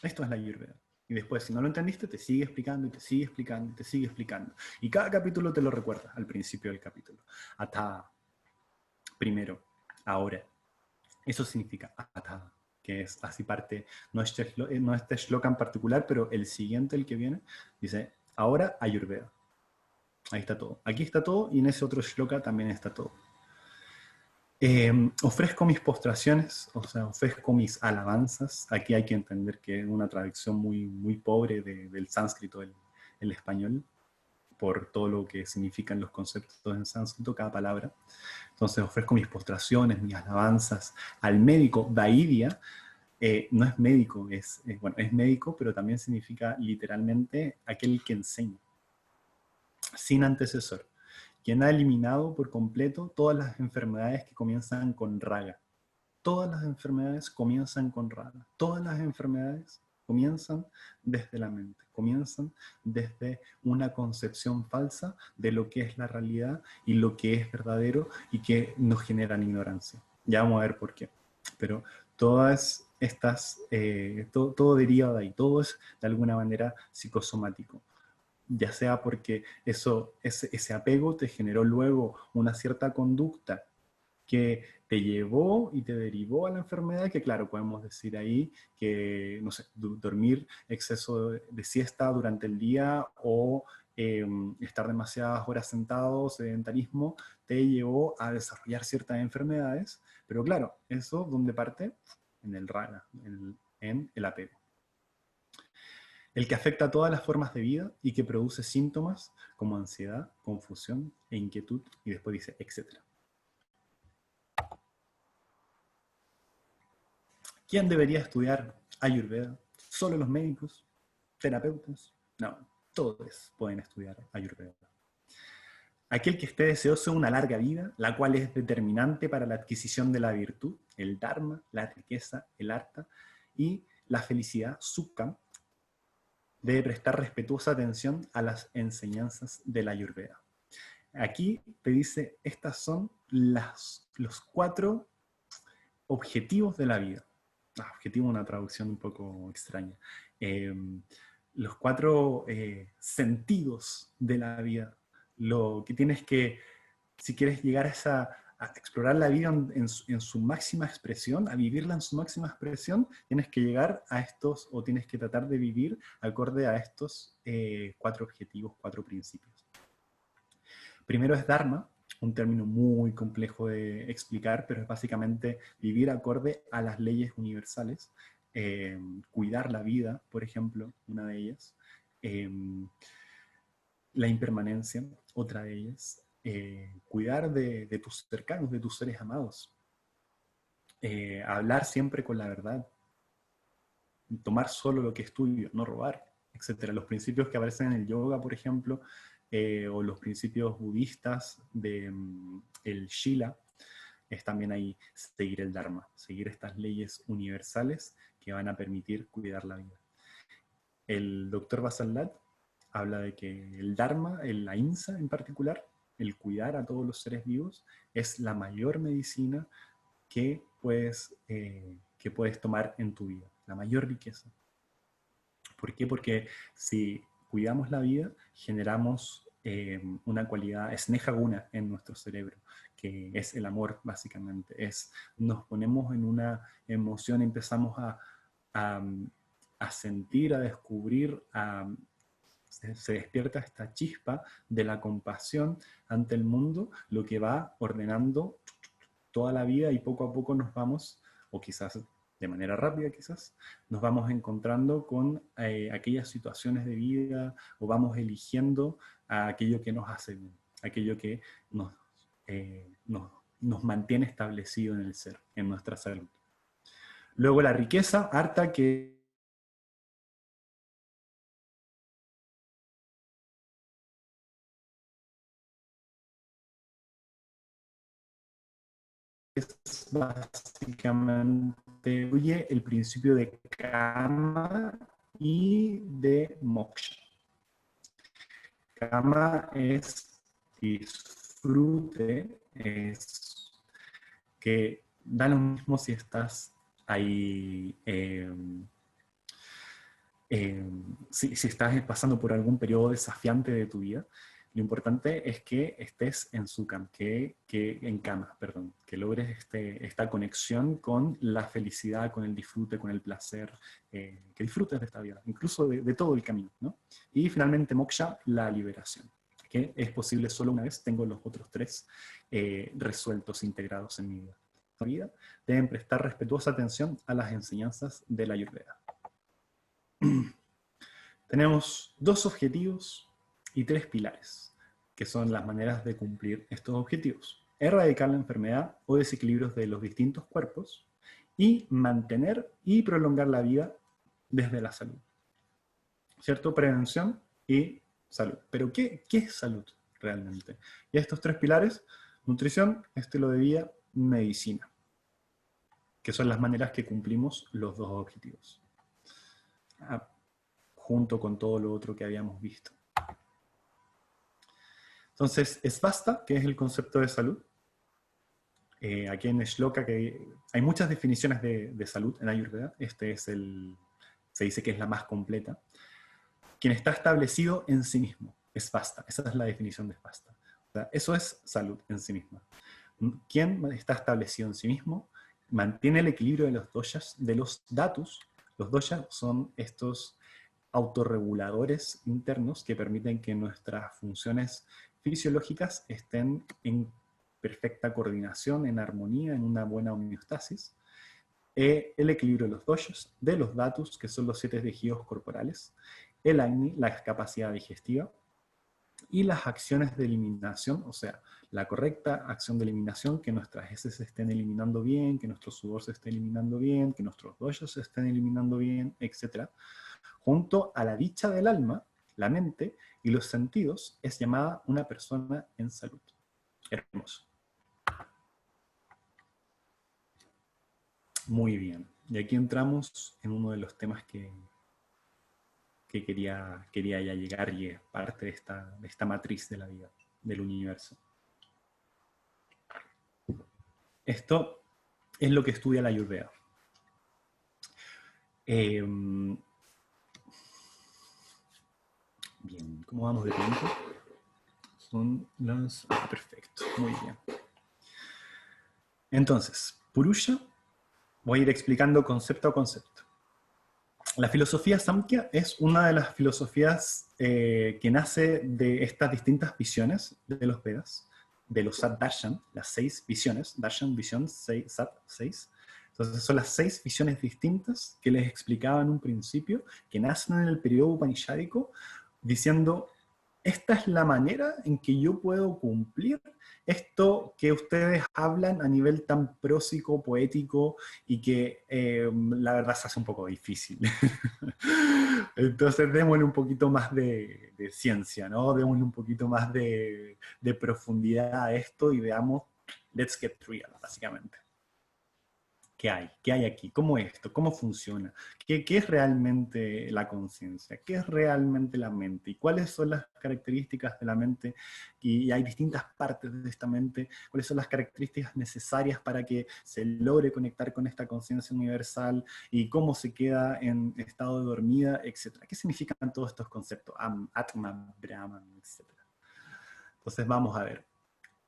la Ayurveda. Y después, si no lo entendiste, te sigue explicando y te sigue explicando y te sigue explicando. Y cada capítulo te lo recuerda al principio del capítulo. Ata, primero, ahora. Eso significa Ata, que es así parte, no este shloka en particular, pero el siguiente, el que viene, dice, ahora Ayurveda. Ahí está todo. Aquí está todo y en ese otro shloka también está todo. Ofrezco mis postraciones, o sea, ofrezco mis alabanzas. Aquí hay que entender que es una traducción muy, muy pobre del sánscrito, el español, por todo lo que significan los conceptos en sánscrito, cada palabra. Entonces ofrezco mis postraciones, mis alabanzas al médico. Vaidya no es médico, bueno, es médico, pero también significa literalmente aquel que enseña, sin antecesor, quien ha eliminado por completo todas las enfermedades que comienzan con raga. Todas las enfermedades comienzan con raga. Todas las enfermedades comienzan desde la mente, comienzan desde una concepción falsa de lo que es la realidad y lo que es verdadero y que nos generan ignorancia. Ya vamos a ver por qué. Pero todas estas, todo deriva de ahí, todo es de alguna manera psicosomático. Ya sea porque ese apego te generó luego una cierta conducta que te llevó y te derivó a la enfermedad, que claro, podemos decir ahí que, no sé, dormir exceso de siesta durante el día o estar demasiadas horas sentado, sedentarismo, te llevó a desarrollar ciertas enfermedades, pero claro, eso ¿dónde parte? En el raga, en el apego. El que afecta a todas las formas de vida y que produce síntomas como ansiedad, confusión e inquietud, y después dice, etc. ¿Quién debería estudiar Ayurveda? ¿Solo los médicos? ¿Terapeutas? No, todos pueden estudiar Ayurveda. Aquel que esté deseoso de una larga vida, la cual es determinante para la adquisición de la virtud, el dharma, la riqueza, el artha y la felicidad, sukha, debe prestar respetuosa atención a las enseñanzas de la Ayurveda. Aquí te dice, estas son los 4 objetivos de la vida. Objetivo, una traducción un poco extraña. Los 4 sentidos de la vida. Lo que tienes que, si quieres llegar a explorar la vida en su máxima expresión, a vivirla en su máxima expresión, tienes que llegar a estos, o tienes que tratar de vivir acorde a estos 4 objetivos, 4 principios. Primero es Dharma, un término muy complejo de explicar, pero es básicamente vivir acorde a las leyes universales, cuidar la vida, por ejemplo, una de ellas, la impermanencia, otra de ellas, cuidar de tus cercanos, de tus seres amados, hablar siempre con la verdad, tomar solo lo que es tuyo, no robar, etc. Los principios que aparecen en el yoga, por ejemplo, o los principios budistas de el Shila, es también ahí seguir el Dharma, seguir estas leyes universales que van a permitir cuidar la vida. El doctor Basalat habla de que el Dharma, el Ahimsa en particular, el cuidar a todos los seres vivos, es la mayor medicina que puedes tomar en tu vida, la mayor riqueza. ¿Por qué? Porque si cuidamos la vida, generamos una cualidad, sneha guna, en nuestro cerebro, que es el amor, básicamente. Nos ponemos en una emoción, empezamos a sentir, a descubrir, se despierta esta chispa de la compasión ante el mundo, lo que va ordenando toda la vida, y poco a poco nos vamos, o quizás de manera rápida quizás, nos vamos encontrando con aquellas situaciones de vida, o vamos eligiendo aquello que nos hace bien, aquello que nos mantiene establecido en el ser, en nuestra salud. Luego la riqueza, harta, que es básicamente incluye el principio de kama y de moksha. Kama es disfrute, es que da lo mismo si estás ahí, si estás pasando por algún periodo desafiante de tu vida. Lo importante es que estés en Sukam, que logres esta conexión con la felicidad, con el disfrute, con el placer, que disfrutes de esta vida, incluso de todo el camino, ¿no? Y finalmente moksha, la liberación, que es posible solo una vez tengo los otros tres resueltos, integrados en mi vida. Deben prestar respetuosa atención a las enseñanzas de la Ayurveda. Tenemos 2 objetivos y 3 pilares, que son las maneras de cumplir estos objetivos: erradicar la enfermedad o desequilibrios de los distintos cuerpos, y mantener y prolongar la vida desde la salud. ¿Cierto? Prevención y salud. Pero ¿qué es salud realmente? Y estos 3 pilares: nutrición, estilo de vida, medicina, que son las maneras que cumplimos los 2 objetivos, junto con todo lo otro que habíamos visto. Entonces, Svasta, que es el concepto de salud. Aquí en Shloka, que hay muchas definiciones de salud en Ayurveda. Se dice que es la más completa. Quien está establecido en sí mismo, Svasta. Esa es la definición de Svasta. O sea, eso es salud en sí misma. Quien está establecido en sí mismo mantiene el equilibrio de los doshas, de los dhatus. Los doshas son estos autorreguladores internos que permiten que nuestras funciones fisiológicas estén en perfecta coordinación, en armonía, en una buena homeostasis. El equilibrio de los doshas, de los dhatus, que son los 7 tejidos corporales, el agni, la capacidad digestiva, y las acciones de eliminación, o sea, la correcta acción de eliminación, que nuestras heces se estén eliminando bien, que nuestro sudor se esté eliminando bien, que nuestros doshas se estén eliminando bien, etc. Junto a la dicha del alma, la mente y los sentidos, es llamada una persona en salud. Hermoso. Muy bien. Y aquí entramos en uno de los temas que quería ya llegar, y es parte de esta matriz de la vida, del universo. Esto es lo que estudia la Ayurveda. Bien, ¿cómo vamos de tiempo? Son las... perfecto, muy bien. Entonces, Purusha, voy a ir explicando concepto a concepto. La filosofía Samkhya es una de las filosofías que nace de estas distintas visiones de los Vedas, de los Sat Darshan, las 6 visiones, Darshan, visión, Sat, 6. Entonces son las 6 visiones distintas que les explicaba en un principio, que nacen en el periodo upanishádico, diciendo: esta es la manera en que yo puedo cumplir esto que ustedes hablan a nivel tan prósico, poético, y que la verdad se hace un poco difícil. Entonces démosle un poquito más de ciencia, ¿no? Démosle un poquito más de profundidad a esto y veamos, let's get real, básicamente. ¿Qué hay? ¿Qué hay aquí? ¿Cómo es esto? ¿Cómo funciona? ¿Qué es realmente la conciencia? ¿Qué es realmente la mente? ¿Y cuáles son las características de la mente? Y hay distintas partes de esta mente. ¿Cuáles son las características necesarias para que se logre conectar con esta conciencia universal? ¿Y cómo se queda en estado de dormida, etcétera? ¿Qué significan todos estos conceptos? Atma, Brahman, etcétera. Entonces vamos a ver.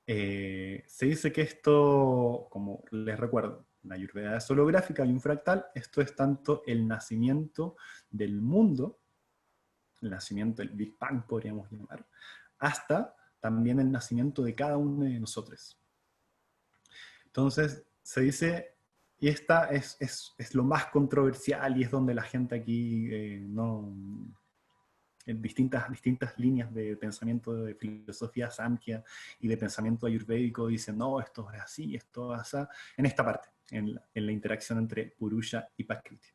Se dice que esto, como les recuerdo, la Ayurveda es holográfica y un fractal. Esto es tanto el nacimiento del mundo, el nacimiento del Big Bang podríamos llamar, hasta también el nacimiento de cada uno de nosotros. Entonces se dice, y esta es lo más controversial y es donde la gente aquí no... En distintas líneas de pensamiento de filosofía Samkhya y de pensamiento ayurvédico dicen, no, esto es así, esto es así, en esta parte, en la interacción entre Purusha y Prakriti.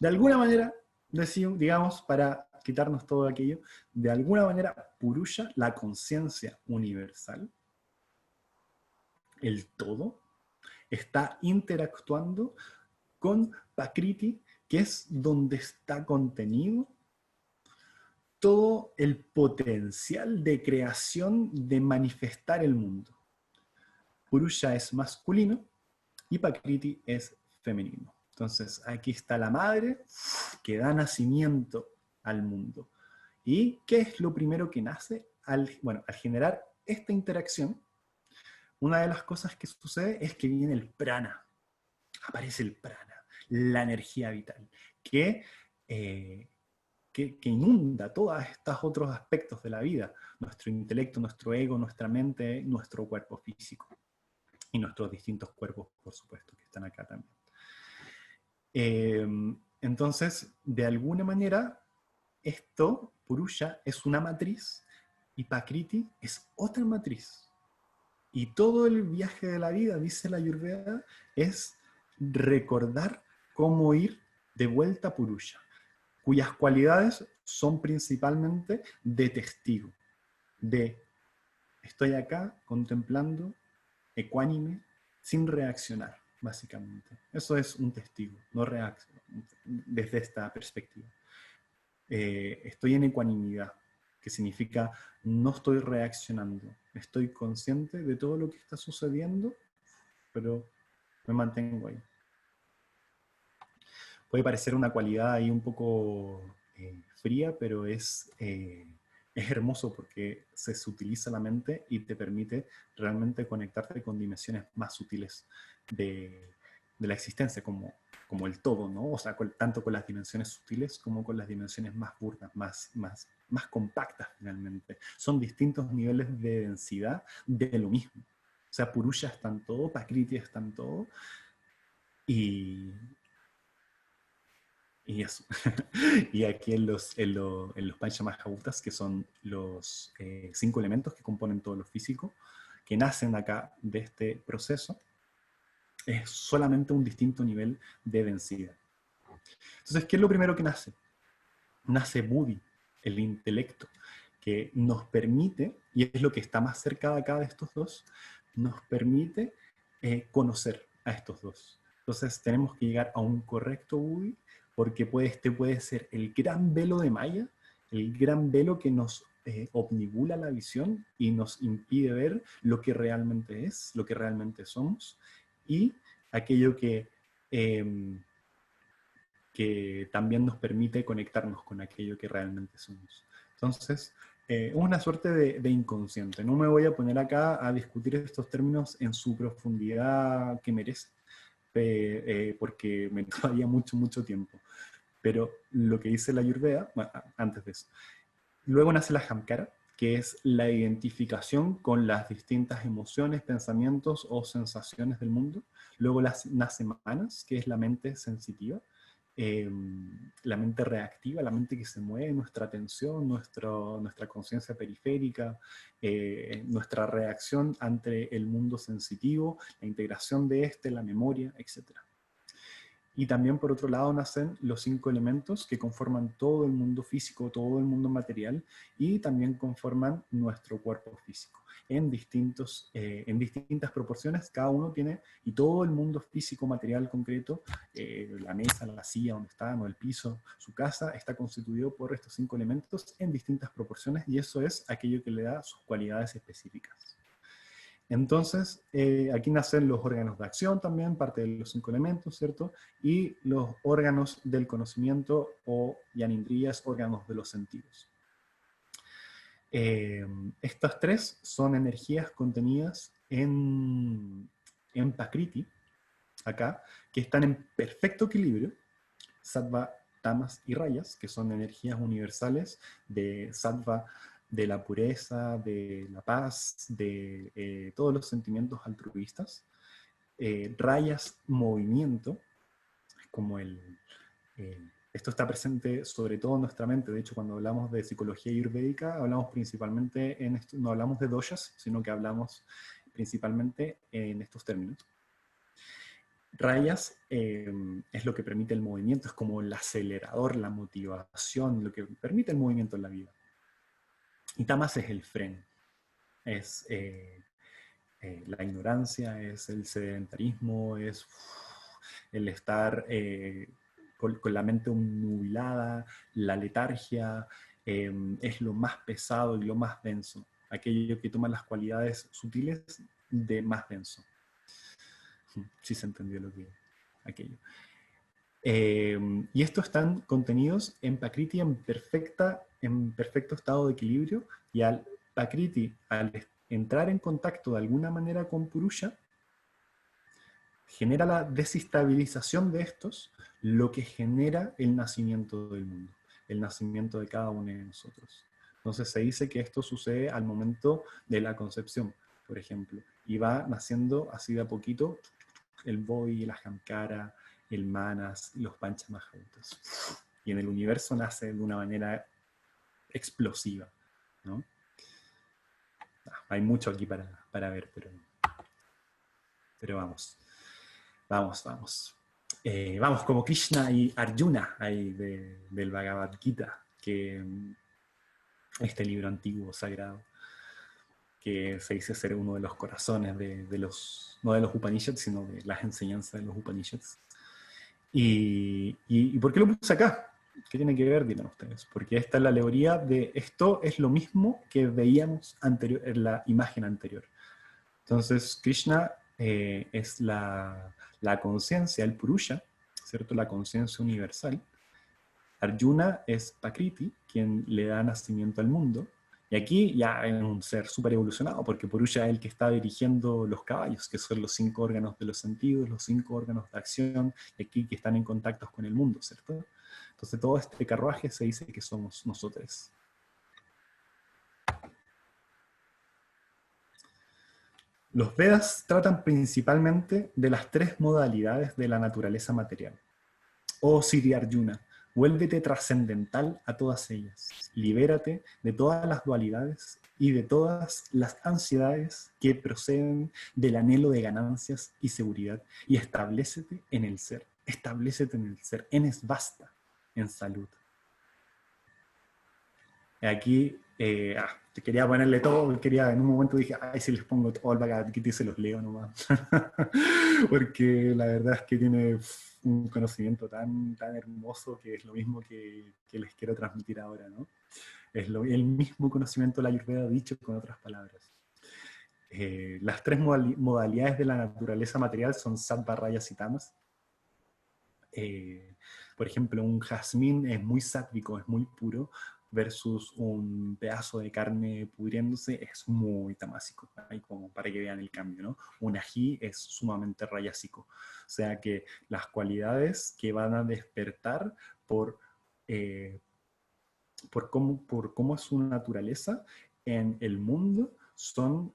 De alguna manera, digamos, para quitarnos todo aquello, de alguna manera Purusha, la conciencia universal, el todo, está interactuando con Prakriti, que es donde está contenido todo el potencial de creación, de manifestar el mundo. Purusha es masculino y Prakriti es femenino. Entonces aquí está la madre que da nacimiento al mundo. ¿Y qué es lo primero que nace? Al generar esta interacción, una de las cosas que sucede es que viene el prana. Aparece el prana, la energía vital, que inunda todos estos otros aspectos de la vida, nuestro intelecto, nuestro ego, nuestra mente, nuestro cuerpo físico, y nuestros distintos cuerpos, por supuesto, que están acá también. Entonces, de alguna manera, esto, Purusha, es una matriz, y Prakriti es otra matriz. Y todo el viaje de la vida, dice la Ayurveda, es recordar cómo ir de vuelta a Purusha, cuyas cualidades son principalmente de testigo, de estoy acá contemplando, ecuánime, sin reaccionar, básicamente. Eso es un testigo, no reacción, desde esta perspectiva. Estoy en ecuanimidad, que significa no estoy reaccionando, estoy consciente de todo lo que está sucediendo, pero me mantengo ahí. Puede parecer una cualidad ahí un poco fría, pero es hermoso porque se utiliza la mente y te permite realmente conectarte con dimensiones más sutiles de la existencia, como el todo, ¿no? O sea, tanto con las dimensiones sutiles como con las dimensiones más burdas, más compactas finalmente. Son distintos niveles de densidad de lo mismo. O sea, Purusha está en todo, Prakriti está en todo, y eso. Y aquí en los Panchamahabhutas, que son los 5 elementos que componen todo lo físico, que nacen acá de este proceso, es solamente un distinto nivel de densidad. Entonces, ¿qué es lo primero que nace? Nace Buddhi, el intelecto, que nos permite, y es lo que está más cerca de acá de estos dos, nos permite conocer a estos dos. Entonces tenemos que llegar a un correcto Buddhi, porque este puede ser el gran velo de Maya, el gran velo que nos obnubula la visión y nos impide ver lo que realmente es, lo que realmente somos, y aquello que también nos permite conectarnos con aquello que realmente somos. Entonces, una suerte de inconsciente. No me voy a poner acá a discutir estos términos en su profundidad que merece, porque me tomaría mucho tiempo. Pero lo que dice la Ayurveda, bueno, antes de eso, luego nace la Hamkara, que es la identificación con las distintas emociones, pensamientos o sensaciones del mundo. Luego nace Manas, que es la mente sensitiva, la mente reactiva, la mente que se mueve, nuestra atención, nuestra conciencia periférica, nuestra reacción ante el mundo sensitivo, la integración de la memoria, etc. Y también, por otro lado, nacen los 5 elementos que conforman todo el mundo físico, todo el mundo material, y también conforman nuestro cuerpo físico. En distintas proporciones, cada uno tiene, y todo el mundo físico, material concreto, la mesa, la silla donde están, o el piso, su casa, está constituido por estos 5 elementos en distintas proporciones, y eso es aquello que le da sus cualidades específicas. Entonces, aquí nacen los órganos de acción también, parte de los 5 elementos, ¿cierto? Y los órganos del conocimiento, o yanindriyas, órganos de los sentidos. Estas 3 son energías contenidas en Prakriti, acá, que están en perfecto equilibrio, sattva, tamas y rayas, que son energías universales de sattva, de la pureza, de la paz, de todos los sentimientos altruistas. Rayas, movimiento, como esto está presente sobre todo en nuestra mente. De hecho, cuando hablamos de psicología ayurvédica, hablamos principalmente en esto, no hablamos de doshas, sino que hablamos principalmente en estos términos. Rayas es lo que permite el movimiento, es como el acelerador, la motivación, lo que permite el movimiento en la vida. Y tamas es el freno, es la ignorancia, es el sedentarismo, es el estar con la mente nublada, la letargia, es lo más pesado y lo más denso, aquello que toma las cualidades sutiles de más denso. Sí se entendió lo que aquello. Y estos están contenidos en Prakriti en perfecto estado de equilibrio, y al Prakriti, al entrar en contacto de alguna manera con Purusha, genera la desestabilización de estos, lo que genera el nacimiento del mundo, el nacimiento de cada uno de nosotros. Entonces se dice que esto sucede al momento de la concepción, por ejemplo, y va naciendo así de a poquito el Bodhi, la Ahamkara, el Manas, los Panchamahabhutas. Y en el universo nace de una manera explosiva, ¿no? Hay mucho aquí para ver, pero vamos. Vamos como Krishna y Arjuna ahí del Bhagavad Gita, que este libro antiguo, sagrado, que se dice ser uno de los corazones de los, no de los Upanishads, sino de las enseñanzas de los Upanishads. ¿Y por qué lo puse acá? ¿Qué tiene que ver? Dirán ustedes. Porque esta es la alegoría de esto es lo mismo que veíamos en la imagen anterior. Entonces, Krishna es la conciencia, el Purusha, ¿cierto? La conciencia universal. Arjuna es Prakriti, quien le da nacimiento al mundo. Y aquí ya es un ser súper evolucionado, porque Purusha es el que está dirigiendo los caballos, que son los 5 órganos de los sentidos, los 5 órganos de acción, y aquí que están en contacto con el mundo, ¿cierto? Entonces todo este carruaje se dice que somos nosotros. Los Vedas tratan principalmente de las 3 modalidades de la naturaleza material. Oh Siri Arjuna, vuélvete trascendental a todas ellas. Libérate de todas las dualidades y de todas las ansiedades que proceden del anhelo de ganancias y seguridad, y establécete en el ser. Establécete en el ser, en Svasta, en salud. Aquí quería ponerle todo, en un momento dije, ay, si les pongo todo el Bhagavad Gita y se los leo nomás. Porque la verdad es que tiene un conocimiento tan hermoso, que es lo mismo que les quiero transmitir ahora, ¿no? Es el mismo conocimiento de la Ayurveda dicho con otras palabras. Las 3 modalidades de la naturaleza material son sattva, rayas y tamas. Por ejemplo, un jazmín es muy sáttvico, es muy puro, versus un pedazo de carne pudriéndose es muy tamásico, ahí como para que vean el cambio, ¿no? Un ají es sumamente rayásico, o sea que las cualidades que van a despertar por cómo es su naturaleza en el mundo son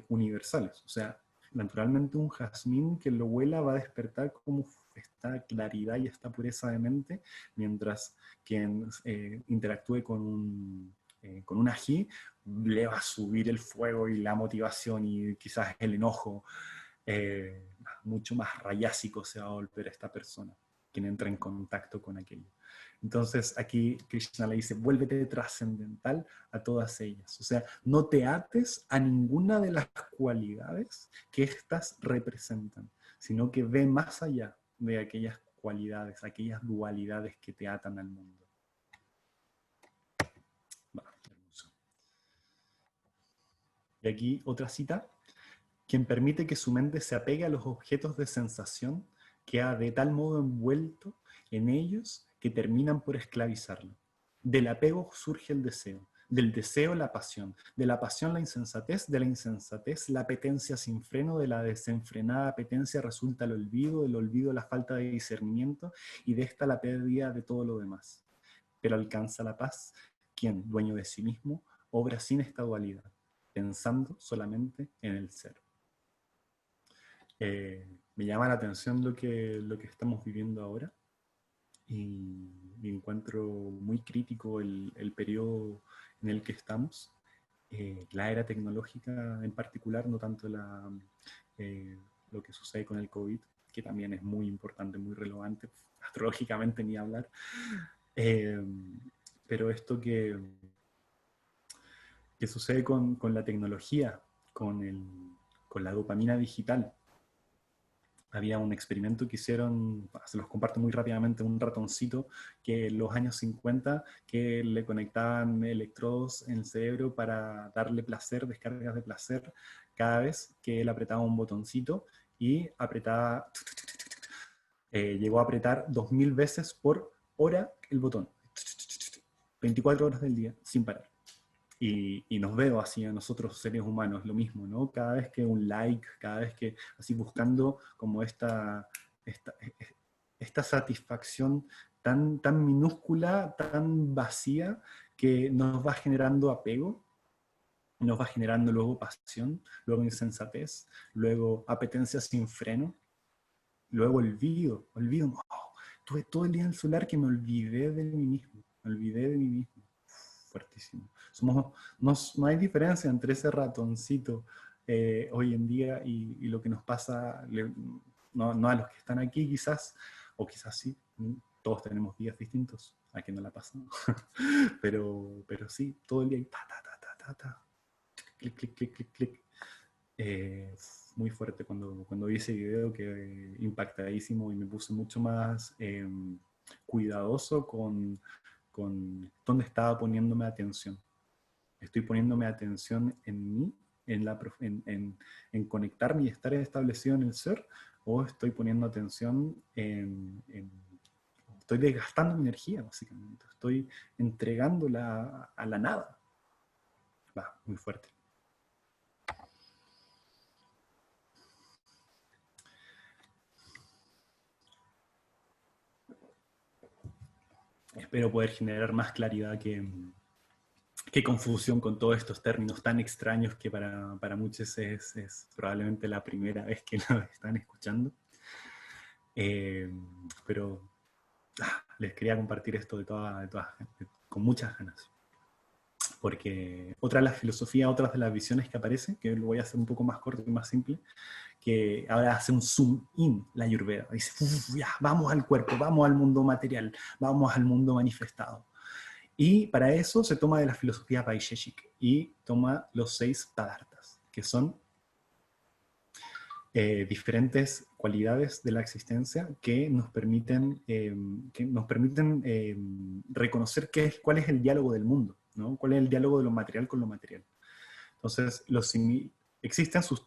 universales, o sea, naturalmente un jazmín que lo huela va a despertar como esta claridad y esta pureza de mente, mientras quien interactúe con un ají le va a subir el fuego y la motivación y quizás el enojo, mucho más rayásico se va a volver esta persona. quien entra en contacto con aquello. Entonces aquí Krishna le dice, vuélvete trascendental a todas ellas. O sea, no te ates a ninguna de las cualidades que éstas representan, sino que ve más allá de aquellas cualidades, aquellas dualidades que te atan al mundo. Va, hermoso. Y aquí otra cita. Quien permite que su mente se apegue a los objetos de sensación, queda de tal modo envuelto en ellos que terminan por esclavizarlo. Del apego surge el deseo, del deseo la pasión, de la pasión la insensatez, de la insensatez la apetencia sin freno, de la desenfrenada apetencia resulta el olvido, del olvido la falta de discernimiento y de esta la pérdida de todo lo demás. Pero alcanza la paz quien, dueño de sí mismo, obra sin esta dualidad, pensando solamente en el ser. Me llama la atención lo que estamos viviendo ahora y encuentro muy crítico el periodo en el que estamos, la era tecnológica en particular, no tanto lo que sucede con el COVID, que también es muy importante, muy relevante, astrológicamente ni hablar, pero esto que sucede con la tecnología, con la dopamina digital. Había un experimento que hicieron, se los comparto muy rápidamente, un ratoncito que en los años 50 que le conectaban electrodos en el cerebro para darle placer, descargas de placer, cada vez que él apretaba un botoncito y apretaba, llegó a apretar 2000 veces por hora el botón, 24 horas del día, sin parar. Y nos veo así a nosotros seres humanos, lo mismo, ¿no? Cada vez que un like, cada vez que, así buscando como esta satisfacción tan minúscula, tan vacía, que nos va generando apego, nos va generando luego pasión, luego insensatez, luego apetencia sin freno, luego olvido, oh, tuve todo el día en el celular que me olvidé de mí mismo, fuertísimo. No hay diferencia entre ese ratoncito hoy en día y lo que nos pasa, no a los que están aquí quizás, o quizás sí, todos tenemos días distintos, a quien no la pasa, pero sí, todo el día, clic, clic, clic, clic, clic. Muy fuerte cuando vi ese video, quedé impactadísimo y me puse mucho más cuidadoso con dónde estaba poniéndome atención. Estoy poniéndome atención en mí, en conectarme y estar establecido en el ser, o estoy poniendo atención estoy desgastando mi energía, básicamente. Estoy entregándola a la nada. Va, muy fuerte. Espero poder generar más claridad que confusión con todos estos términos tan extraños que para muchos es probablemente la primera vez que lo están escuchando. Pero les quería compartir esto con muchas ganas. Porque otra de las filosofías, otras de las visiones que aparecen, que lo voy a hacer un poco más corto y más simple, que ahora hace un zoom in la Ayurveda. Dice, ya, vamos al cuerpo, vamos al mundo material, vamos al mundo manifestado. Y para eso se toma de la filosofía Vaisheshik y toma los 6 padarthas, que son diferentes cualidades de la existencia que nos permiten reconocer cuál es el diálogo del mundo, ¿no? Cuál es el diálogo de lo material con lo material. Entonces,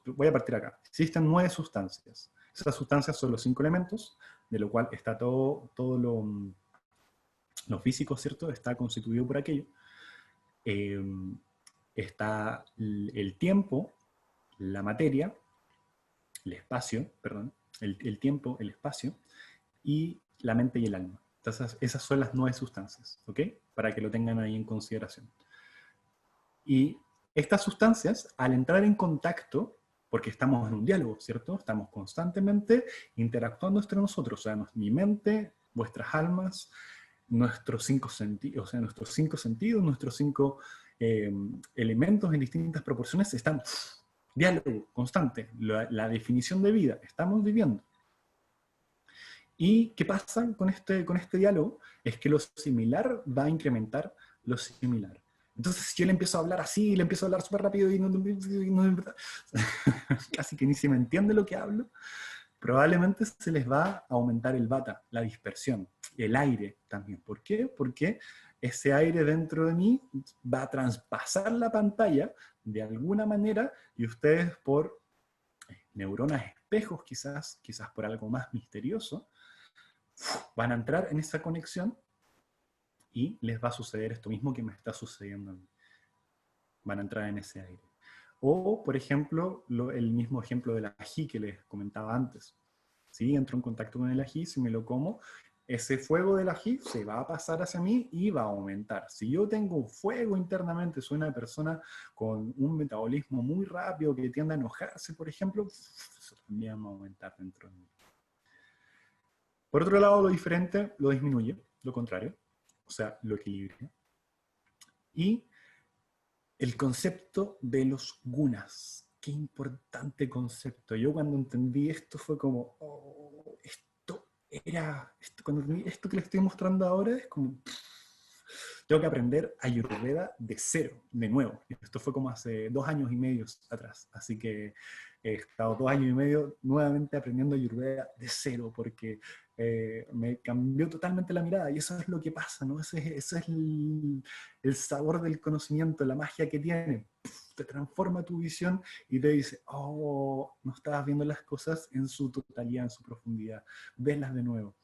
voy a partir acá. Existen 9 sustancias. Esas sustancias son los 5 elementos, de lo cual está todo lo físico, ¿cierto? Está constituido por aquello. Está el tiempo, la materia, el espacio, perdón, el tiempo, el espacio, y la mente y el alma. Entonces, esas son las 9 sustancias, ¿ok? Para que lo tengan ahí en consideración. Y estas sustancias, al entrar en contacto, porque estamos en un diálogo, ¿cierto? Estamos constantemente interactuando entre nosotros, o sea, mi mente, vuestras almas, nuestros 5 sentidos, o sea, nuestros 5 sentidos, nuestros 5 elementos en distintas proporciones están diálogo constante, la definición de vida, estamos viviendo. ¿Y qué pasa con este diálogo? Es que lo similar va a incrementar lo similar. Entonces, si yo le empiezo a hablar así, le empiezo a hablar súper rápido casi que ni se me entiende lo que hablo, probablemente se les va a aumentar el bata, la dispersión, el aire también. ¿Por qué? Porque ese aire dentro de mí va a traspasar la pantalla de alguna manera y ustedes por neuronas espejos quizás por algo más misterioso, van a entrar en esa conexión y les va a suceder esto mismo que me está sucediendo a mí. Van a entrar en ese aire. O, por ejemplo, el mismo ejemplo del ají que les comentaba antes. Si entro en contacto con el ají, si me lo como, ese fuego del ají se va a pasar hacia mí y va a aumentar. Si yo tengo fuego internamente, soy una persona con un metabolismo muy rápido que tiende a enojarse, por ejemplo, eso también va a aumentar dentro de mí. Por otro lado, lo diferente lo disminuye, lo contrario, o sea, lo equilibra. Y el concepto de los gunas. Qué importante concepto. Yo cuando entendí esto fue como, oh, esto que le estoy mostrando ahora es como, tengo que aprender Ayurveda de cero, de nuevo. Esto fue como hace 2 años y medio atrás. Así que he estado 2 años y medio nuevamente aprendiendo Ayurveda de cero, porque me cambió totalmente la mirada. Y eso es lo que pasa, ¿no? Ese es el sabor del conocimiento, la magia que tiene. Te transforma tu visión y te dice, oh, no estabas viendo las cosas en su totalidad, en su profundidad. Veslas de nuevo.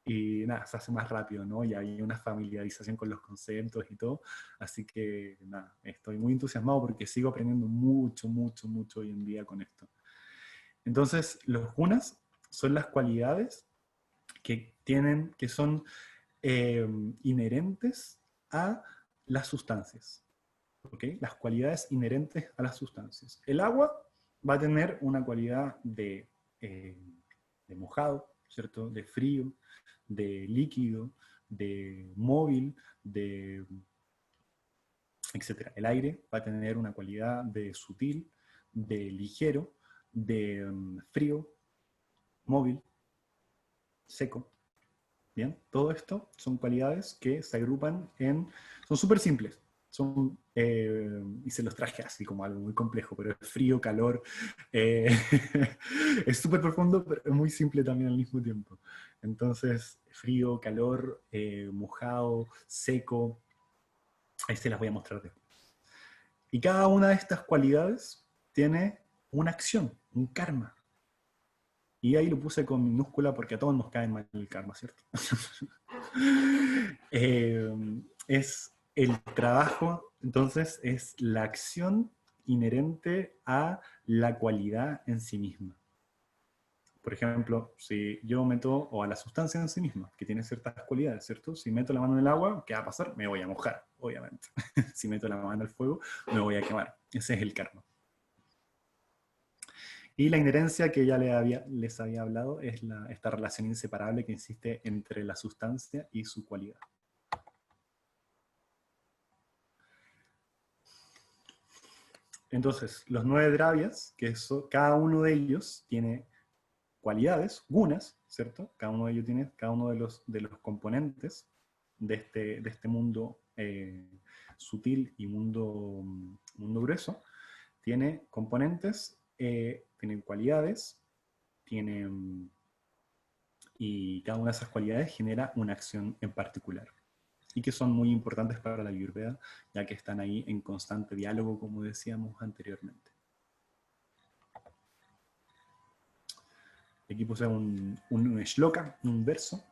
Y nada, se hace más rápido, ¿no? Y hay una familiarización con los conceptos y todo. Así que nada, estoy muy entusiasmado porque sigo aprendiendo mucho, mucho, mucho hoy en día con esto. Entonces, los gunas son las cualidades que son inherentes a las sustancias. ¿Ok? Las cualidades inherentes a las sustancias. El agua va a tener una cualidad de mojado, ¿cierto? De frío, de líquido, de móvil, de etcétera. El aire va a tener una cualidad de sutil, de ligero, de frío, móvil, seco. Bien, todo esto son cualidades que se agrupan son súper simples. Y se los traje así como algo muy complejo, pero es frío, calor, eh, es súper profundo, pero es muy simple también al mismo tiempo. Entonces, frío, calor, mojado, seco, ahí se las voy a mostrar después. Y cada una de estas cualidades tiene una acción, un karma. Y ahí lo puse con minúscula porque a todos nos cae mal el karma, ¿cierto? Es el trabajo, entonces, es la acción inherente a la cualidad en sí misma. Por ejemplo, si yo meto, o a la sustancia en sí misma, que tiene ciertas cualidades, ¿cierto? Si meto la mano en el agua, ¿qué va a pasar? Me voy a mojar, obviamente. Si meto la mano al fuego, me voy a quemar. Ese es el karma. Y la inherencia que ya les había hablado es esta relación inseparable que existe entre la sustancia y su cualidad. Entonces, los 9 dravyas, cada uno de ellos tiene cualidades, gunas, ¿cierto? Cada uno de ellos tiene, cada uno de los componentes de este mundo sutil y mundo grueso, tiene componentes, tienen cualidades, y cada una de esas cualidades genera una acción en particular. Y que son muy importantes para la Ayurveda, ya que están ahí en constante diálogo, como decíamos anteriormente. Aquí puse un shloka, un verso.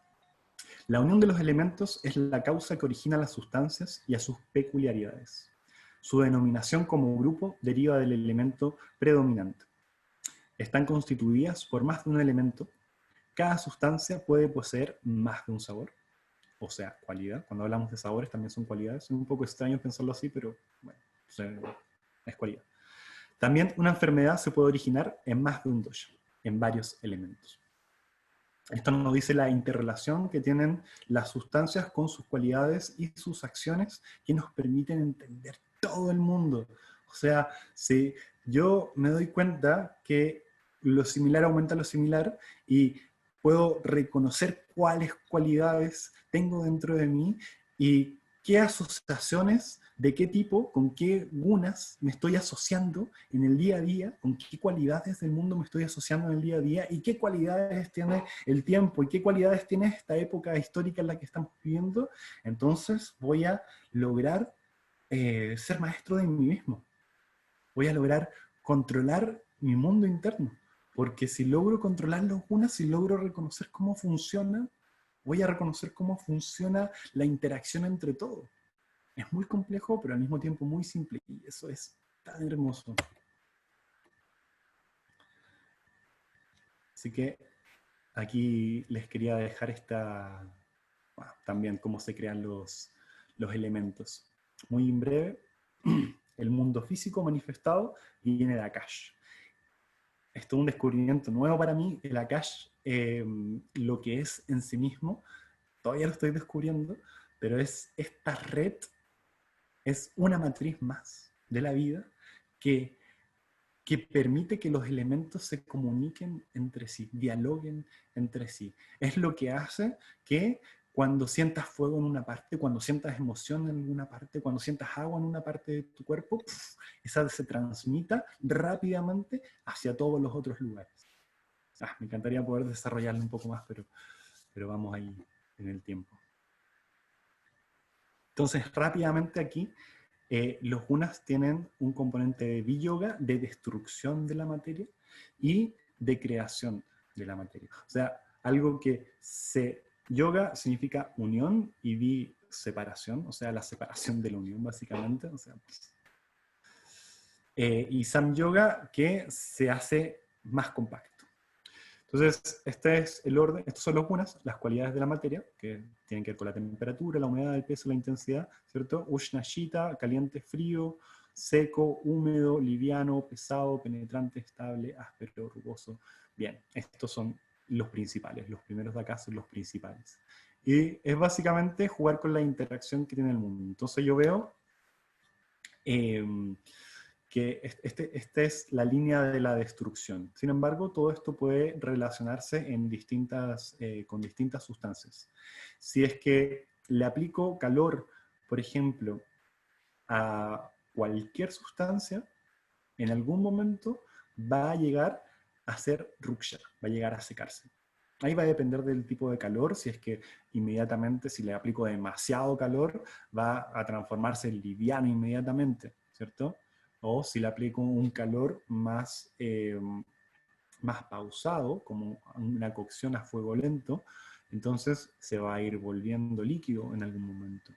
La unión de los elementos es la causa que origina las sustancias y a sus peculiaridades. Su denominación como grupo deriva del elemento predominante. Están constituidas por más de un elemento. Cada sustancia puede poseer más de un sabor, o sea, cualidad. Cuando hablamos de sabores también son cualidades. Es un poco extraño pensarlo así, pero bueno, es cualidad. También una enfermedad se puede originar en más de un dosha, en varios elementos. Esto nos dice la interrelación que tienen las sustancias con sus cualidades y sus acciones que nos permiten entender todo el mundo. O sea, si yo me doy cuenta que lo similar aumenta lo similar y puedo reconocer cuáles cualidades tengo dentro de mí y qué asociaciones, de qué tipo, con qué gunas me estoy asociando en el día a día, con qué cualidades del mundo me estoy asociando en el día a día y qué cualidades tiene el tiempo y qué cualidades tiene esta época histórica en la que estamos viviendo. Entonces voy a lograr ser maestro de mí mismo. Voy a lograr controlar mi mundo interno. Porque si logro controlar los gunas, si logro reconocer cómo funciona, voy a reconocer cómo funciona la interacción entre todos. Es muy complejo, pero al mismo tiempo muy simple. Y eso es tan hermoso. Así que aquí les quería dejar bueno, también cómo se crean los elementos. Muy en breve, el mundo físico manifestado viene de Akash. Esto es un descubrimiento nuevo para mí. El Akash, lo que es en sí mismo, todavía lo estoy descubriendo, pero es esta red, es una matriz más de la vida que permite que los elementos se comuniquen entre sí, dialoguen entre sí. Es lo que hace que cuando sientas fuego en una parte, cuando sientas emoción en una parte, cuando sientas agua en una parte de tu cuerpo, esa se transmita rápidamente hacia todos los otros lugares. Me encantaría poder desarrollarlo un poco más, pero vamos ahí en el tiempo. Entonces, rápidamente aquí, los gunas tienen un componente de vi-yoga, de destrucción de la materia y de creación de la materia. O sea, algo que yoga significa unión y vi separación, o sea, la separación de la unión básicamente. O sea, y Sam-yoga que se hace más compacto. Entonces, este es el orden, estos son los gunas, las cualidades de la materia, que tienen que ver con la temperatura, la humedad, el peso, la intensidad, ¿cierto? Ushna, shita, caliente, frío, seco, húmedo, liviano, pesado, penetrante, estable, áspero, rugoso. Bien, estos son los principales, los primeros de acá son los principales. Y es básicamente jugar con la interacción que tiene el mundo. Entonces yo veo que esta es la línea de la destrucción. Sin embargo, todo esto puede relacionarse con distintas sustancias. Si es que le aplico calor, por ejemplo, a cualquier sustancia, en algún momento va a llegar a ser ruksha, va a llegar a secarse. Ahí va a depender del tipo de calor, si es que inmediatamente, si le aplico demasiado calor, va a transformarse en liviano inmediatamente, ¿cierto? O si le aplico un calor más pausado, como una cocción a fuego lento, entonces se va a ir volviendo líquido en algún momento,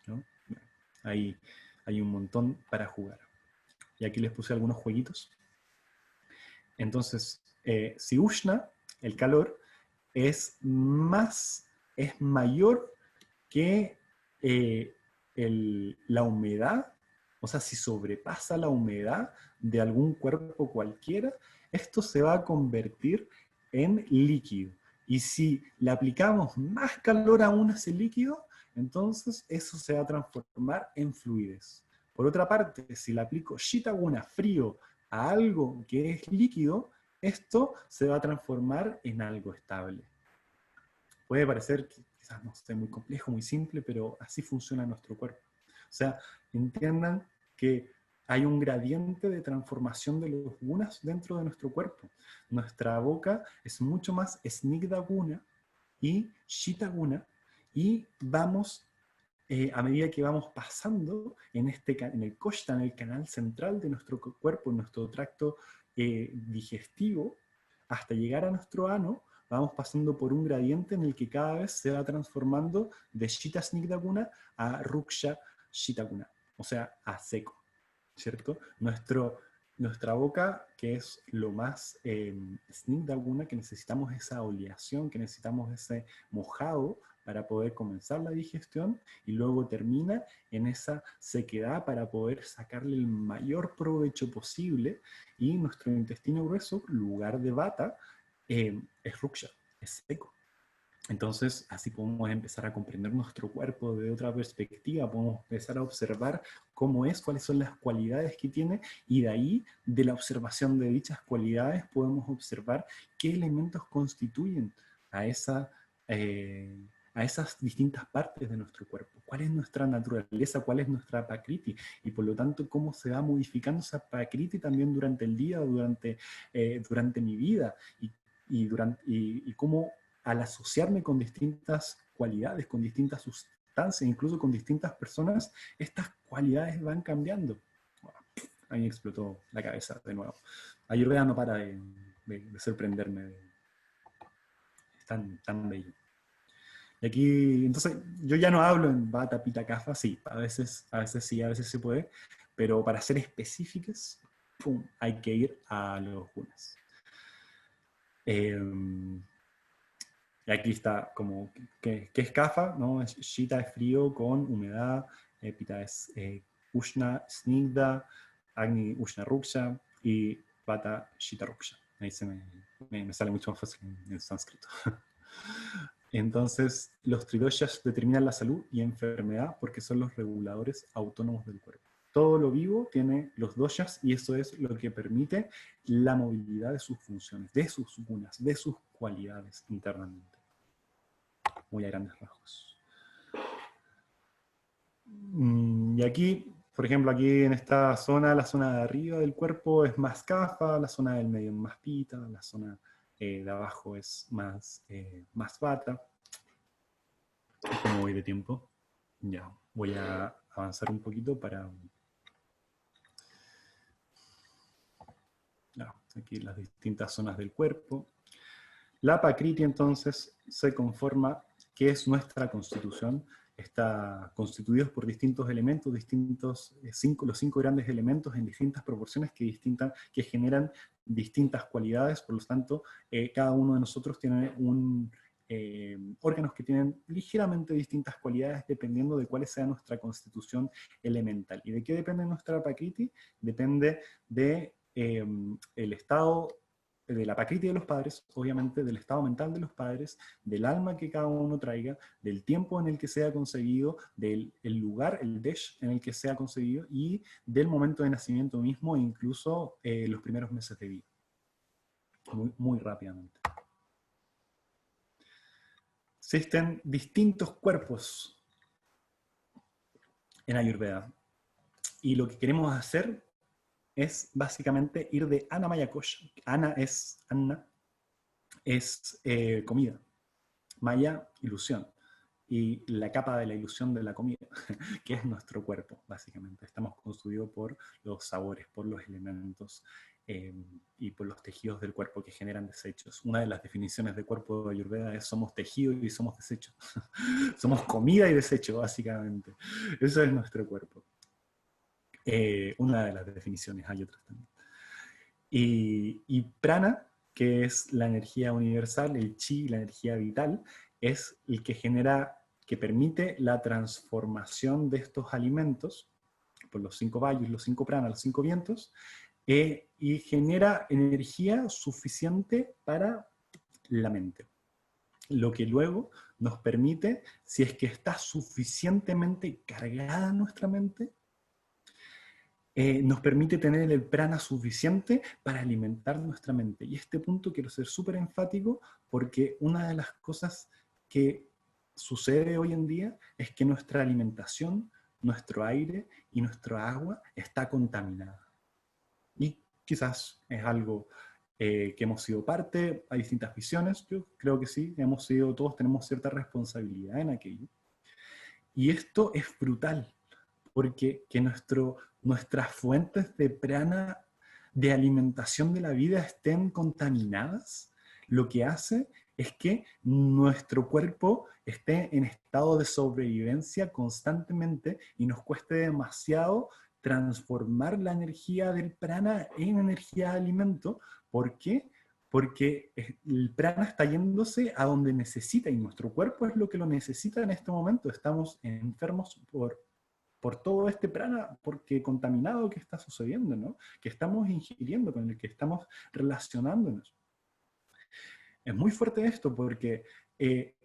¿no? Ahí hay un montón para jugar. Y aquí les puse algunos jueguitos. Entonces, si Ushna, el calor, es mayor que la humedad, o sea, si sobrepasa la humedad de algún cuerpo cualquiera, esto se va a convertir en líquido. Y si le aplicamos más calor aún a ese líquido, entonces eso se va a transformar en fluidez. Por otra parte, si le aplico shitaguna, frío, a algo que es líquido, esto se va a transformar en algo estable. Puede parecer quizás no sé, muy complejo, muy simple, pero así funciona nuestro cuerpo. O sea, entiendan que hay un gradiente de transformación de los gunas dentro de nuestro cuerpo. Nuestra boca es mucho más snigdha guna y shita guna, y vamos, a medida que vamos pasando en el koshta, en el canal central de nuestro cuerpo, en nuestro tracto digestivo, hasta llegar a nuestro ano, vamos pasando por un gradiente en el que cada vez se va transformando de Shita Snigdha Guna a Ruksha Shita Guna, o sea, a seco, ¿cierto? Nuestra boca, que es lo más Snigdha Guna, que necesitamos esa oleación, que necesitamos ese mojado para poder comenzar la digestión, y luego termina en esa sequedad para poder sacarle el mayor provecho posible, y nuestro intestino grueso, lugar de vata, es ruksha, es seco. Entonces, así podemos empezar a comprender nuestro cuerpo de otra perspectiva, podemos empezar a observar cómo es, cuáles son las cualidades que tiene, y de ahí, de la observación de dichas cualidades, podemos observar qué elementos constituyen a a esas distintas partes de nuestro cuerpo. ¿Cuál es nuestra naturaleza? ¿Cuál es nuestra Prakriti? Y por lo tanto, cómo se va modificando esa Prakriti también durante el día, durante mi vida, y cómo al asociarme con distintas cualidades, con distintas sustancias, incluso con distintas personas, estas cualidades van cambiando. A mí me explotó la cabeza de nuevo. Ayurveda no para de sorprenderme. Es tan bello. Y aquí, entonces, yo ya no hablo en Vata, Pitta, Kapha, sí, a veces sí, a veces se puede, pero para ser específicas, ¡pum!, hay que ir a los gunas. Y aquí está como, ¿qué es Kapha? ¿No? Shita es frío con humedad, Pitta es Ushna, Snigdha, Agni, Ushna, Ruksha, y Vata, Shita, Ruksha. Ahí me sale mucho más fácil en sánscrito. Entonces, los tridoshas determinan la salud y enfermedad porque son los reguladores autónomos del cuerpo. Todo lo vivo tiene los doshas y eso es lo que permite la movilidad de sus funciones, de sus gunas, de sus cualidades internamente. Muy a grandes rasgos. Y aquí, por ejemplo, aquí en esta zona, la zona de arriba del cuerpo es más Kapha, la zona del medio es más Pitta, la zona de abajo es más Vata. ¿Cómo voy de tiempo? Ya, voy a avanzar un poquito para... Ya, aquí las distintas zonas del cuerpo. La Prakriti entonces se conforma, que es nuestra constitución, está constituidos por distintos elementos, los 5 grandes elementos en distintas proporciones que generan distintas cualidades, por lo tanto, cada uno de nosotros tiene órganos que tienen ligeramente distintas cualidades dependiendo de cuál sea nuestra constitución elemental. ¿Y de qué depende nuestra Prakriti? Depende de el estado de la Prakriti de los padres, obviamente del estado mental de los padres, del alma que cada uno traiga, del tiempo en el que sea concebido, del lugar, el desh en el que sea concebido y del momento de nacimiento mismo, e incluso los primeros meses de vida. Muy rápidamente. Existen distintos cuerpos en Ayurveda y lo que queremos hacer es básicamente ir de Annamaya Kosha. Anna es comida. Maya, ilusión. Y la capa de la ilusión de la comida, que es nuestro cuerpo, básicamente. Estamos constituidos por los sabores, por los elementos y por los tejidos del cuerpo que generan desechos. Una de las definiciones de cuerpo de Ayurveda es somos tejido y somos desecho. Somos comida y desecho, básicamente. Eso es nuestro cuerpo. Una de las definiciones, hay otras también. Y prana, que es la energía universal, el chi, la energía vital, es el que que permite la transformación de estos alimentos por los 5 vayus, los 5 pranas, los 5 vientos, y genera energía suficiente para la mente. Lo que luego nos permite, si es que está suficientemente cargada nuestra mente, nos permite tener el prana suficiente para alimentar nuestra mente. Y este punto quiero ser súper enfático porque una de las cosas que sucede hoy en día es que nuestra alimentación, nuestro aire y nuestra agua está contaminada. Y quizás es algo que hemos sido parte, hay distintas visiones, yo creo que sí, todos tenemos cierta responsabilidad en aquello. Y esto es brutal, porque que nuestras fuentes de prana, de alimentación de la vida estén contaminadas, lo que hace es que nuestro cuerpo esté en estado de sobrevivencia constantemente y nos cueste demasiado transformar la energía del prana en energía de alimento. ¿Por qué? Porque el prana está yéndose a donde necesita y nuestro cuerpo es lo que lo necesita en este momento. Estamos enfermos por todo este prana, porque contaminado que está sucediendo, ¿no? Que estamos ingiriendo, con el que estamos relacionándonos. Es muy fuerte esto porque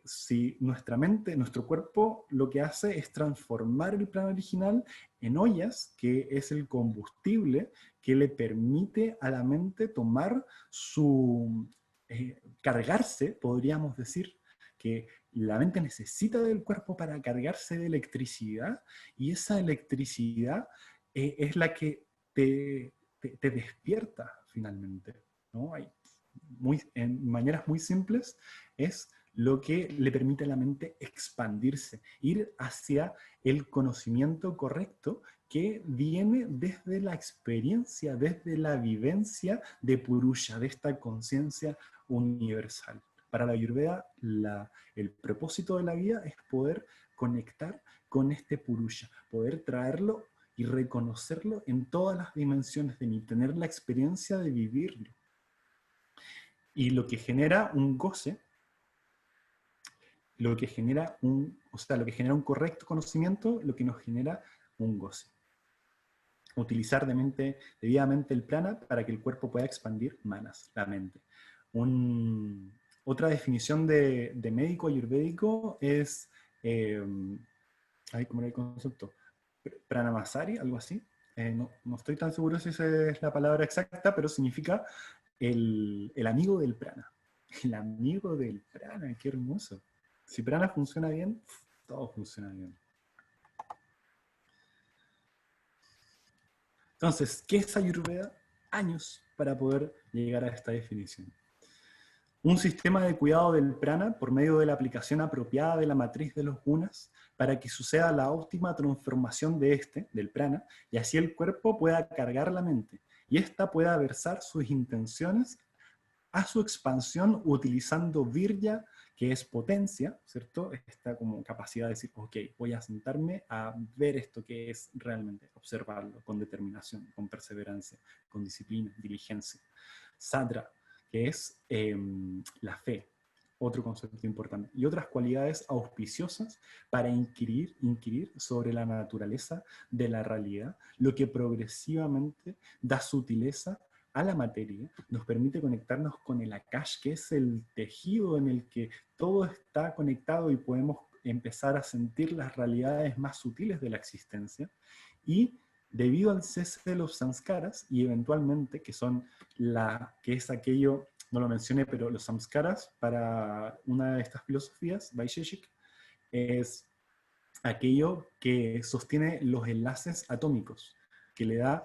si nuestra mente, nuestro cuerpo lo que hace es transformar el prana original en ollas, que es el combustible que le permite a la mente tomar su cargarse, podríamos decir, que la mente necesita del cuerpo para cargarse de electricidad, y esa electricidad es la que te despierta finalmente, ¿no? En maneras muy simples, es lo que le permite a la mente expandirse, ir hacia el conocimiento correcto que viene desde la experiencia, desde la vivencia de Purusha, de esta conciencia universal. Para la Ayurveda, el propósito de la vida es poder conectar con este Purusha, poder traerlo y reconocerlo en todas las dimensiones de mí, tener la experiencia de vivirlo. Y lo que genera un goce, lo que genera un correcto conocimiento, lo que nos genera un goce. Utilizar debidamente el prana para que el cuerpo pueda expandir manas, la mente. Otra definición de médico ayurvédico es, ¿cómo era el concepto? Pranamasari, algo así. No estoy tan seguro si esa es la palabra exacta, pero significa el amigo del prana. El amigo del prana, qué hermoso. Si prana funciona bien, todo funciona bien. Entonces, ¿qué es Ayurveda? Años para poder llegar a esta definición. Un sistema de cuidado del prana por medio de la aplicación apropiada de la matriz de los gunas para que suceda la óptima transformación del prana, y así el cuerpo pueda cargar la mente, y ésta pueda versar sus intenciones a su expansión utilizando virya, que es potencia, ¿cierto? Esta como capacidad de decir, ok, voy a sentarme a ver esto que es realmente, observarlo con determinación, con perseverancia, con disciplina, diligencia. Sadra, que es la fe, otro concepto importante, y otras cualidades auspiciosas para inquirir sobre la naturaleza de la realidad, lo que progresivamente da sutileza a la materia, nos permite conectarnos con el Akash, que es el tejido en el que todo está conectado y podemos empezar a sentir las realidades más sutiles de la existencia, y debido al cese de los samskaras, y eventualmente, que es aquello, no lo mencioné, pero los samskaras, para una de estas filosofías, Vaisheshik, es aquello que sostiene los enlaces atómicos, que le da,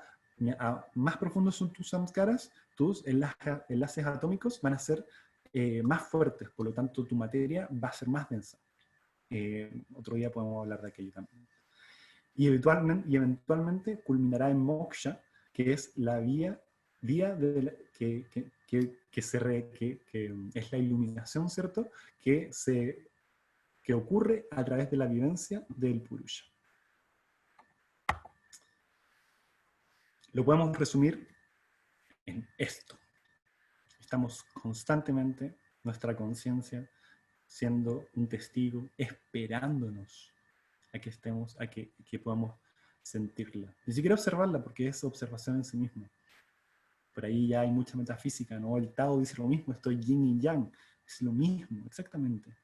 más profundos son tus samskaras, tus enlaces atómicos van a ser más fuertes, por lo tanto tu materia va a ser más densa. Otro día podemos hablar de aquello también. Y eventualmente culminará en moksha, que es la vía que es la iluminación, ¿cierto? Que ocurre a través de la vivencia del Purusha. Lo podemos resumir en esto. Estamos constantemente, nuestra conciencia, siendo un testigo, esperándonos a que estemos, a que podamos sentirla. Ni siquiera observarla, porque es observación en sí misma. Por ahí ya hay mucha metafísica, ¿no? El Tao dice lo mismo, estoy yin y yang. Es lo mismo, exactamente.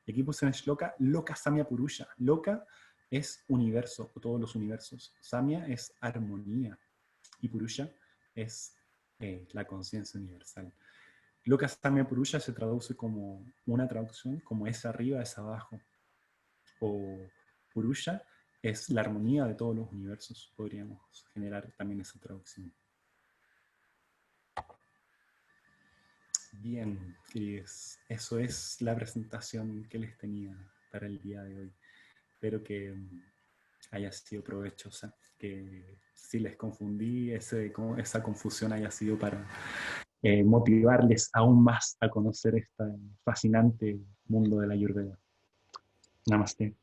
Y aquí puse en Shloka, Loka Samya Purusha. Loka es universo, o todos los universos. Samya es armonía. Y Purusha es la conciencia universal. Loka Samya Purusha se traduce como una traducción, como es arriba, es abajo. O Purusha es la armonía de todos los universos. Podríamos generar también esa traducción. Bien, queridos, eso es la presentación que les tenía para el día de hoy. Espero que haya sido provechosa, que si les confundí, esa confusión haya sido para motivarles aún más a conocer este fascinante mundo de la Ayurveda. Namaste.